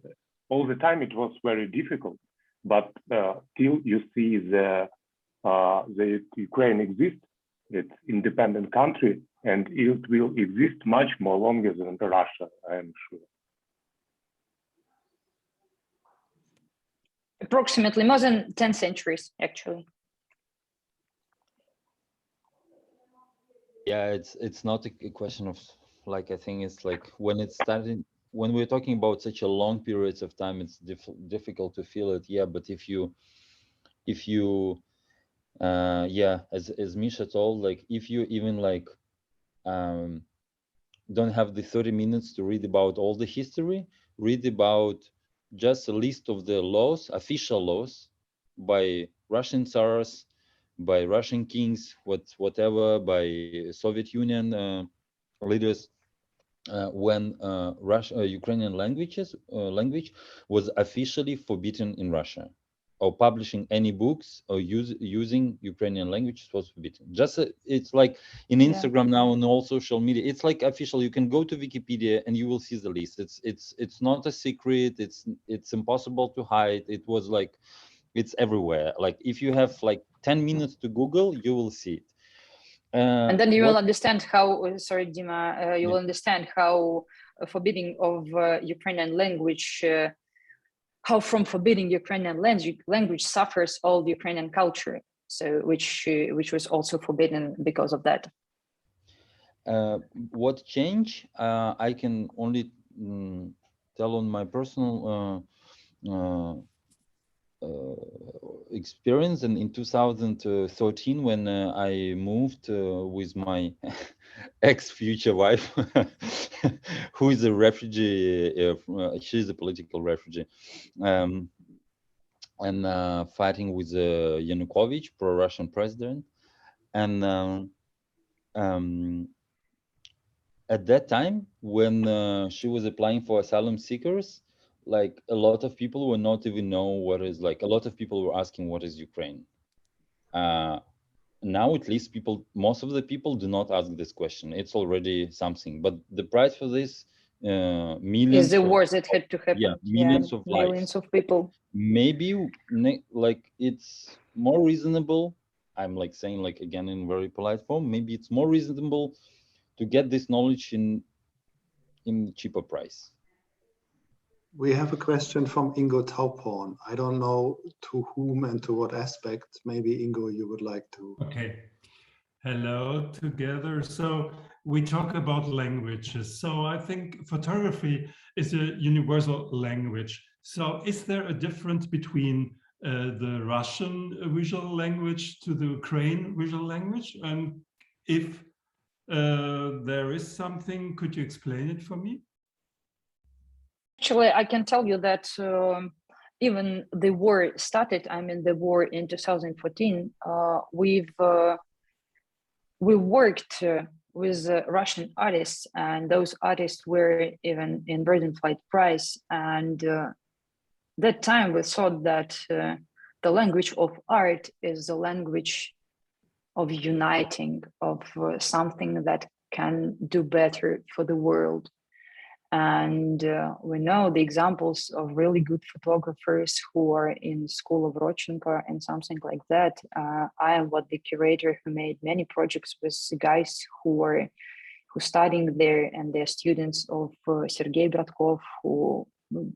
all the time it was very difficult, but till you see the Ukraine exists, it's independent country, and it will exist much more longer than Russia, I am sure. Approximately more than 10 centuries, actually. Yeah, it's not a question of, like, I think it's like when it started, when we're talking about such a long periods of time, it's difficult to feel it. Yeah, but if you yeah, as Misha told, like, if you even like don't have the 30 minutes to read about all the history, read about just a list of the laws, official laws by Russian tsars, by Russian kings, whatever, by Soviet Union leaders, when Ukrainian language was officially forbidden in Russia, or publishing any books or using Ukrainian language was forbidden. Just it's like in Instagram now and all social media, it's like official. You can go to Wikipedia and you will see the list. It's not a secret. It's impossible to hide. It was like, it's everywhere. Like if you have like 10 minutes to Google, you will see it. And then you will understand how, sorry, Dima, you will understand how forbidding of Ukrainian language, how from forbidding Ukrainian language suffers all the Ukrainian culture, so which was also forbidden because of that. What changed? I can only tell on my personal experience, and in 2013 when I moved with my ex-future wife who is a refugee, she's a political refugee, and fighting with Yanukovych, pro-Russian president, and at that time when she was applying for asylum seekers, like a lot of people were not even know what is, like a lot of people were asking what is Ukraine. Now at least most of the people do not ask this question. It's already something, but the price for this millions is the wars that had to happen. Yeah, millions of lives. Millions of people. Maybe like it's more reasonable, I'm like saying, like again in very polite form, maybe it's more reasonable to get this knowledge in cheaper price. We have a question from Ingo Tauporn. I don't know to whom and to what aspect. Maybe Ingo, you would like to. Okay. Hello together. So we talk about languages. So I think photography is a universal language. So is there a difference between the Russian visual language to the Ukrainian visual language? And if there is something, could you explain it for me? Actually, I can tell you that even the war started, I mean, the war in 2014, we worked with Russian artists, and those artists were even in Bradenflight Prize. And that time we thought that the language of art is the language of uniting, of something that can do better for the world. And we know the examples of really good photographers who are in School of Rodchenko and something like that. I am the curator who made many projects with guys who studying there, and they're students of Sergei Bratkov, who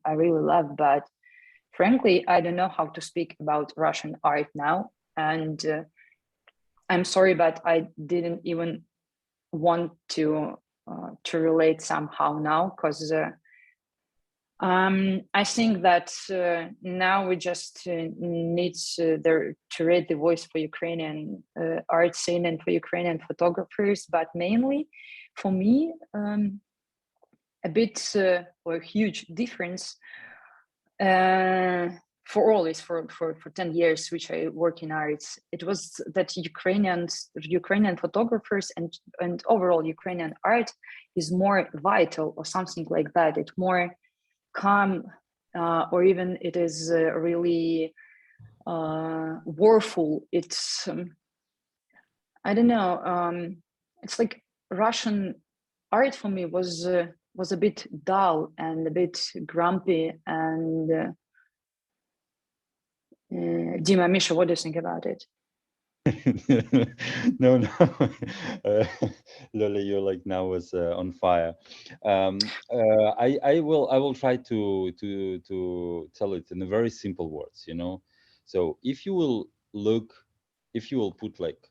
I really love. But frankly, I don't know how to speak about Russian art now. And I'm sorry, but I didn't even want to relate somehow now, because I think that now we just need to raise the voice for Ukrainian art scene and for Ukrainian photographers, but mainly for me, a bit or a huge difference for all this for 10 years which I work in arts, it was that Ukrainian photographers and overall Ukrainian art is more vital or something like that. It's more calm, or even it is really warful. It's I don't know. It's like Russian art for me was a bit dull and a bit grumpy. And Dima, Misha, what do you think about it? No, Lola, you're like now was on fire. I will try to tell it in very simple words, you know. So if you will put like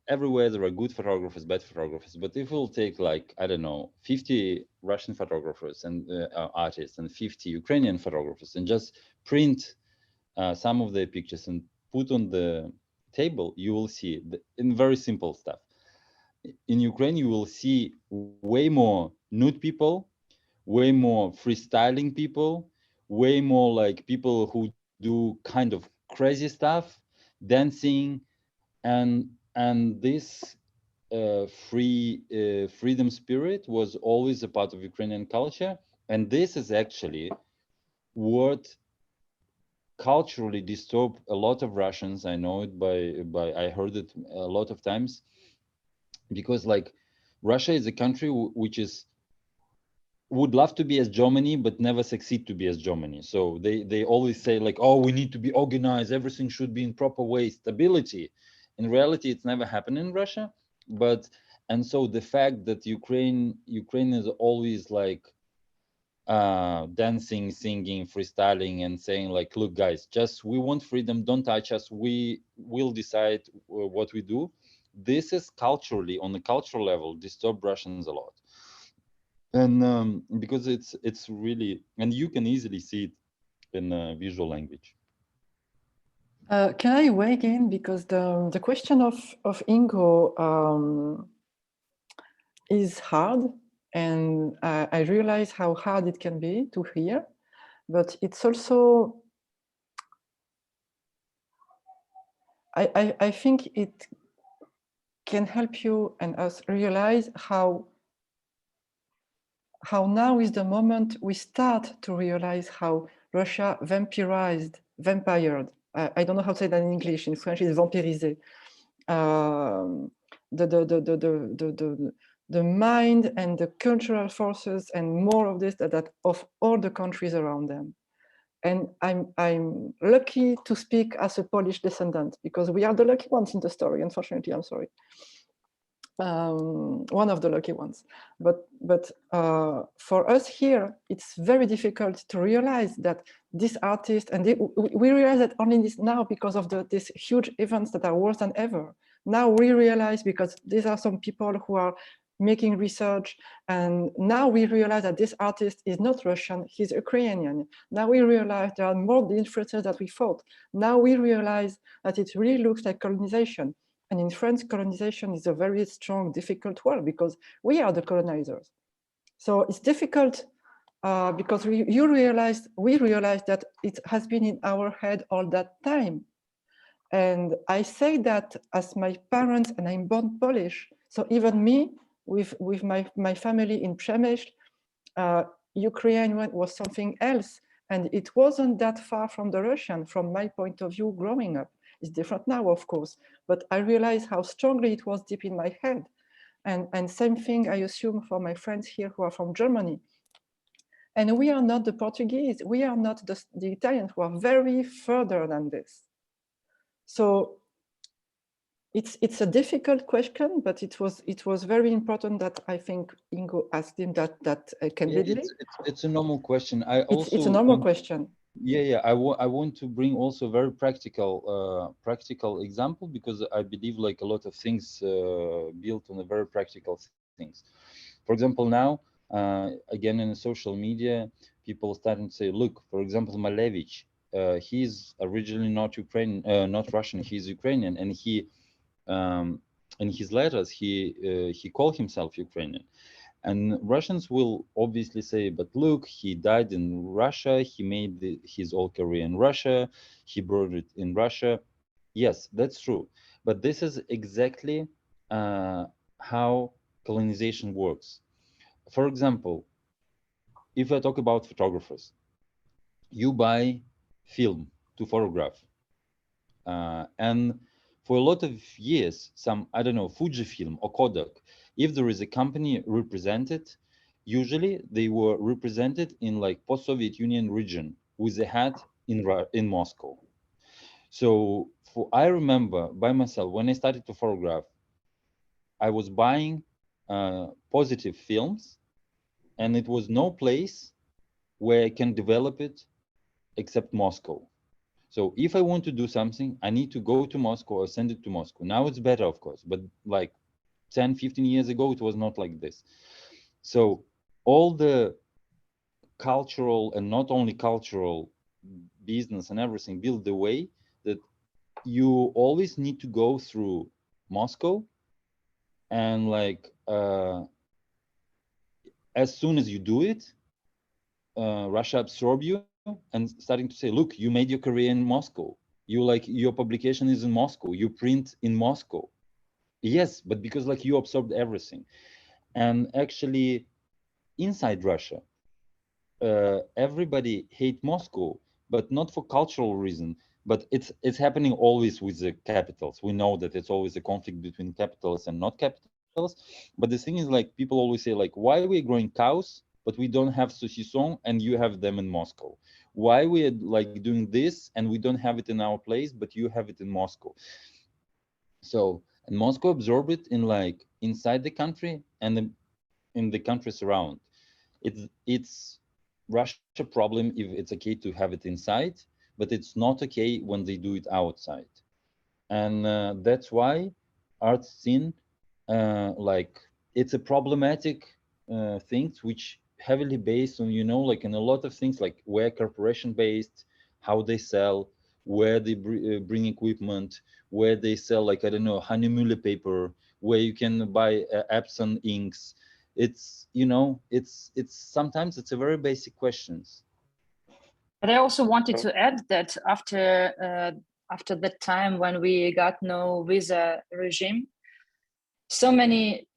everywhere there are good photographers, bad photographers, but if we'll take like, I don't know, 50 Russian photographers and artists and 50 Ukrainian photographers and just print some of their pictures and put on the table, you will see in very simple stuff. In Ukraine, you will see way more nude people, way more freestyling people, way more like people who do kind of crazy stuff, dancing, and this freedom spirit was always a part of Ukrainian culture, and this is actually what culturally disturbed a lot of Russians. I know it by I heard it a lot of times, because like Russia is a country which would love to be as Germany but never succeed to be as Germany. So they always say like, oh, we need to be organized, everything should be in proper way, stability. In reality, it's never happened in Russia. And so the fact that Ukraine is always like dancing, singing, freestyling, and saying like, look guys, just we want freedom, don't touch us, we will decide what we do. This is culturally, on the cultural level, disturb Russians a lot. And because it's really, and you can easily see it in visual language. Can I weigh in, because the question of Ingo is hard, and I realize how hard it can be to hear, but it's also, I think it can help you and us realize how now is the moment we start to realize how Russia vampired. I don't know how to say that in English. In French, it's vampirisé. The mind and the cultural forces and more of this that of all the countries around them. And I'm lucky to speak as a Polish descendant, because we are the lucky ones in the story. Unfortunately, I'm sorry. One of the lucky ones, but for us here, it's very difficult to realize that this artist, and we realize that only this now because of these huge events that are worse than ever. Now we realize, because these are some people who are making research, and now we realize that this artist is not Russian, he's Ukrainian. Now we realize there are more influences that we thought. Now we realize that it really looks like colonization. And in France, colonization is a very strong, difficult word, because we are the colonizers. So it's difficult because we realize that it has been in our head all that time. And I say that as my parents, and I'm born Polish. So even me, with my family in Przemyśl, Ukraine was something else. And it wasn't that far from the Russian, from my point of view growing up. It's different now, of course, but I realized how strongly it was deep in my head. And same thing, I assume, for my friends here who are from Germany. And we are not the Portuguese, we are not the Italians, who are very further than this. So it's a difficult question, but it was very important that I think Ingo asked him that candidly. It's a normal question. It's a normal question. Yeah. I want to bring also a very practical example, because I believe like a lot of things built on a very practical things. For example, now again in social media, people starting to say, look, for example, Malevich, he's originally not Ukrainian, not Russian, he's Ukrainian, and he in his letters he called himself Ukrainian. And Russians will obviously say, but look, he died in Russia, he made his whole career in Russia, he brought it in Russia. Yes, that's true. But this is exactly how colonization works. For example, if I talk about photographers, you buy film to photograph. And for a lot of years, some, I don't know, Fujifilm or Kodak, if there is a company represented, usually they were represented in like post-Soviet Union region with a hat in Moscow. So I remember by myself, when I started to photograph, I was buying positive films, and it was no place where I can develop it except Moscow. So if I want to do something, I need to go to Moscow or send it to Moscow. Now it's better, of course, but like 10, 15 years ago, it was not like this. So all the cultural, and not only cultural, business and everything built the way that you always need to go through Moscow, and like as soon as you do it, Russia absorb you and starting to say, look, you made your career in Moscow. You like, your publication is in Moscow. You print in Moscow. Yes, but because like you absorbed everything. And actually inside Russia, everybody hate Moscow, but not for cultural reason, but it's happening always with the capitals. We know that it's always a conflict between capitals and not capitals. But the thing is, like, people always say, like, why are we growing cows, but we don't have saucisson and you have them in Moscow? Why we are like doing this and we don't have it in our place, but you have it in Moscow? So, and Moscow absorbed it in like inside the country and in the countries around. It's Russia problem if it's okay to have it inside, but it's not okay when they do it outside. And that's why art scene, like, it's a problematic thing which heavily based on, you know, like in a lot of things, like where corporation based, how they sell, where they bring equipment, where they sell, like, I don't know, Hahnemühle paper, where you can buy Epson inks. It's, you know, it's sometimes it's a very basic questions. But I also wanted to add that after that time when we got no visa regime, so many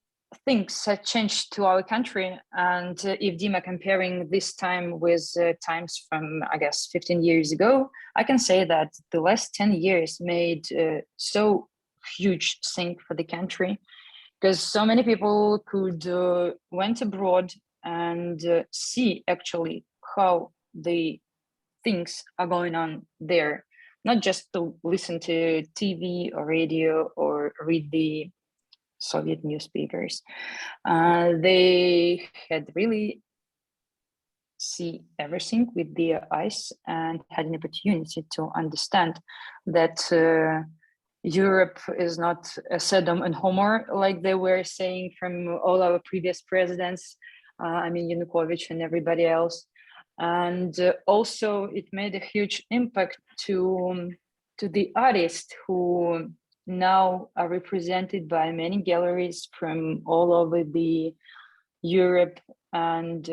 things had changed to our country. And if Dima comparing this time with times from, I guess, 15 years ago, I can say that the last 10 years made so huge thing for the country, because so many people could went abroad and see actually how the things are going on there, not just to listen to TV or radio or read the Soviet newspapers. They had really see everything with their eyes and had an opportunity to understand that Europe is not a Sodom and Gomorrah, like they were saying from all our previous presidents, I mean, Yanukovych and everybody else. And also it made a huge impact to the artists who now are represented by many galleries from all over the Europe. And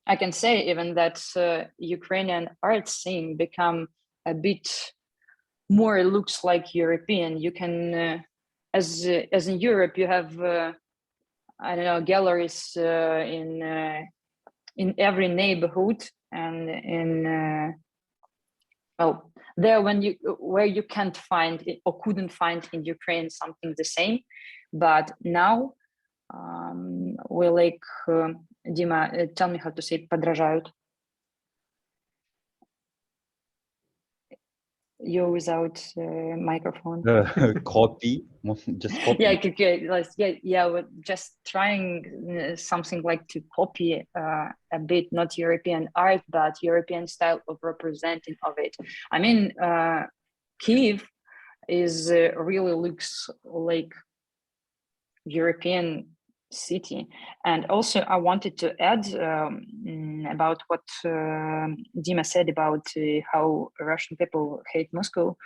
I can say even that Ukrainian art scene become a bit more looks like European. You can, as in Europe, you have I don't know, galleries in every neighborhood, and in well, there where you can't find it or couldn't find in Ukraine something the same, but now we're like Dima, tell me how to say подражают. you're without microphone. Copy, just copy. Yeah, okay, we're just trying something like to copy a bit, not European art, but European style of representing of it. I mean, Kiev is really looks like European city. And also I wanted to add about what Dima said about how Russian people hate Moscow.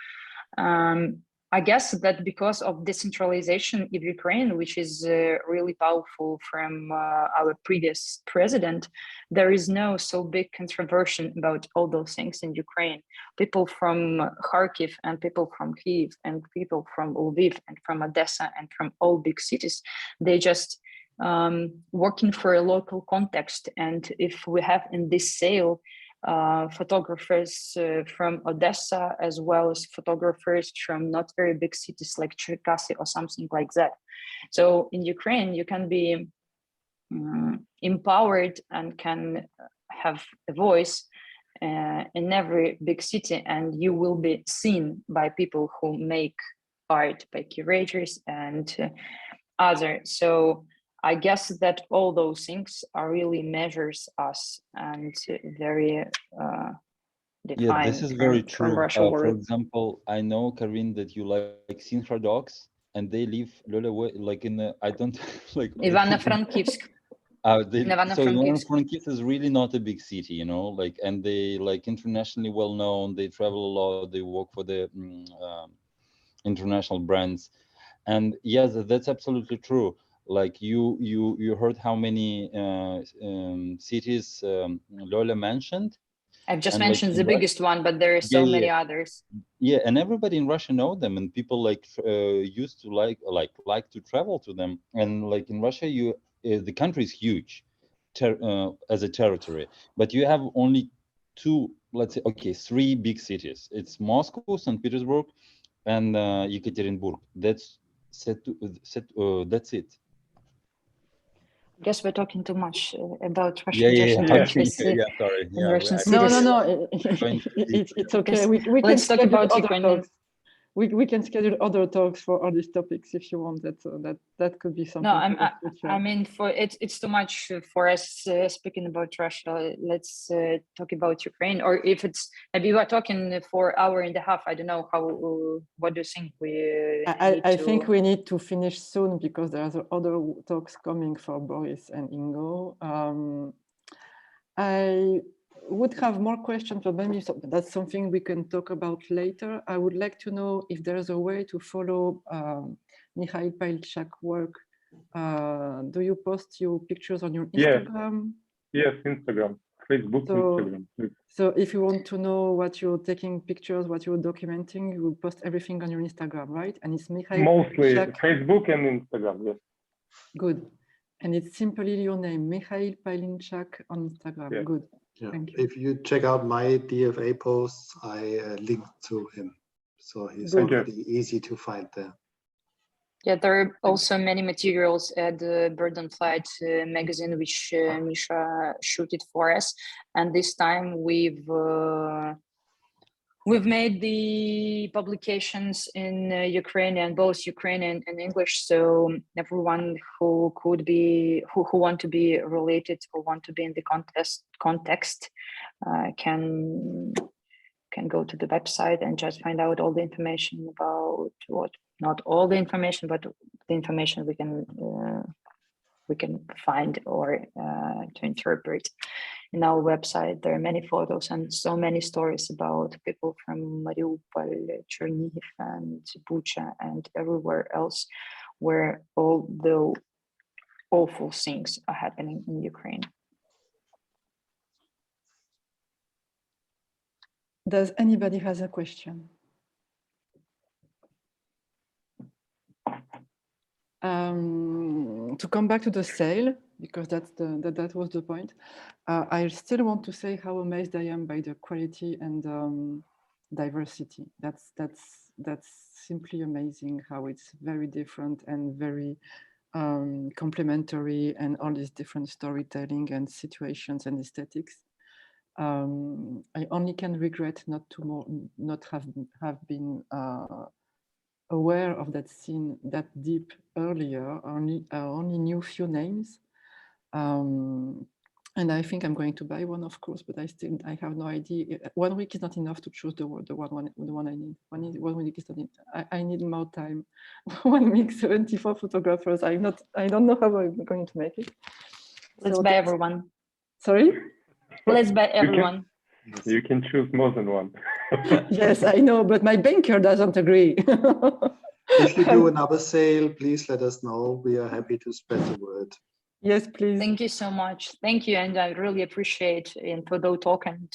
I guess that because of decentralization of Ukraine, which is really powerful from our previous president, there is no so big controversy about all those things in Ukraine. People from Kharkiv and people from Kyiv and people from Lviv and from Odessa and from all big cities, they just working for a local context. And if we have in this sale photographers from Odessa, as well as photographers from not very big cities like Cherkasy or something like that. So in Ukraine, you can be empowered and can have a voice in every big city, and you will be seen by people who make art, by curators and other. So I guess that all those things are really measures us and very Yeah, this is very true. Russia For world. example, I know, Karin, that you like Sintra dogs, and they live like in the, I don't like Ivano-Frankivsk. So Ivano-Frankivsk is really not a big city, you know, like, and they like internationally well known. They travel a lot. They work for the international brands, and yes, that's absolutely true. Like you heard how many cities Lola mentioned. I've just and mentioned like the biggest one, but there are so many others. Yeah, and everybody in Russia know them, and people like used to like to travel to them. And like in Russia, the country is huge as a territory, but you have only two, let's say, okay, three big cities. It's Moscow, St. Petersburg, and Yekaterinburg. That's that's it. I guess we're talking too much about Russian countries. Sorry. Russian No. It's okay. We Let's can talk about other Ukrainian. talks. We can schedule other talks for all these topics if you want. That could be something. No, I mean, for it's too much for us speaking about Russia. Let's talk about Ukraine, or if it's maybe we're talking for an hour and a half. I don't know how. What do you think we? I think we need to finish soon because there are other talks coming for Boris and Ingo. I would have more questions, but maybe that's something we can talk about later. I would like to know if there's a way to follow Mikhail Pailchak's work. Do you post your pictures on your Instagram? Yes, Instagram, Facebook, Instagram. So if you want to know what you're taking pictures, what you're documenting, you post everything on your Instagram, right? And it's Mikhail Mostly Pailchak. Facebook and Instagram, yes. Good. And it's simply your name, Mikhail Pailchak on Instagram. Yeah. Good. Yeah. Thank you. If you check out my DFA posts, I link to him. So he's already easy to find there. Yeah, there are also many materials at the Bird on Flight magazine, which Misha shooted for us. And this time we've made the publications in Ukrainian, both Ukrainian and English. So everyone who want to be related or want to be in the context can go to the website and just find out all the information about not all the information, but the information we can find or to interpret in our website. There are many photos and so many stories about people from Mariupol, Chernihiv, and Bucha, and everywhere else where all the awful things are happening in Ukraine. Does anybody has a question? To come back to the sale, because that was the point. I still want to say how amazed I am by the quality and diversity. That's simply amazing how it's very different and very complementary, and all these different storytelling and situations and aesthetics. I only can regret not have been aware of that scene that deep earlier. I only knew few names. And I think I'm going to buy one, of course, but I have no idea. 1 week is not enough to choose the one I need. 1 week is not enough. I need more time. 1 week, 74 photographers. I don't know how I'm going to make it. Let's So buy everyone. Sorry? Let's buy everyone. You can choose more than one. Yes, I know, but my banker doesn't agree. If you do another sale, please let us know. We are happy to spread the word. Yes, please. Thank you so much. Thank you. And I really appreciate for the talk and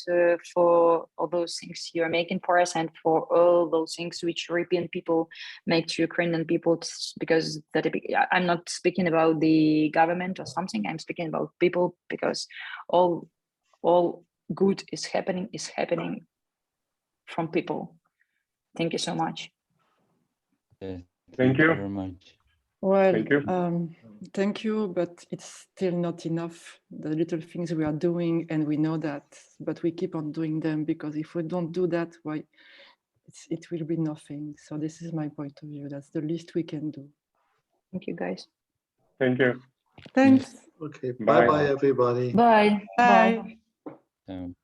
for all those things you're making for us and for all those things which European people make to Ukrainian people, because I'm not speaking about the government or something. I'm speaking about people, because all good is happening from people. Thank you so much. Okay. Thank you very much. Well, Thank you. Thank you, but it's still not enough. The little things we are doing, and we know that, but we keep on doing them, because if we don't do that, why it will be nothing. So this is my point of view. That's the least we can do. Thank you, guys. Thank you. Thanks. Okay, Bye. bye-bye, everybody. Bye. Bye. Bye.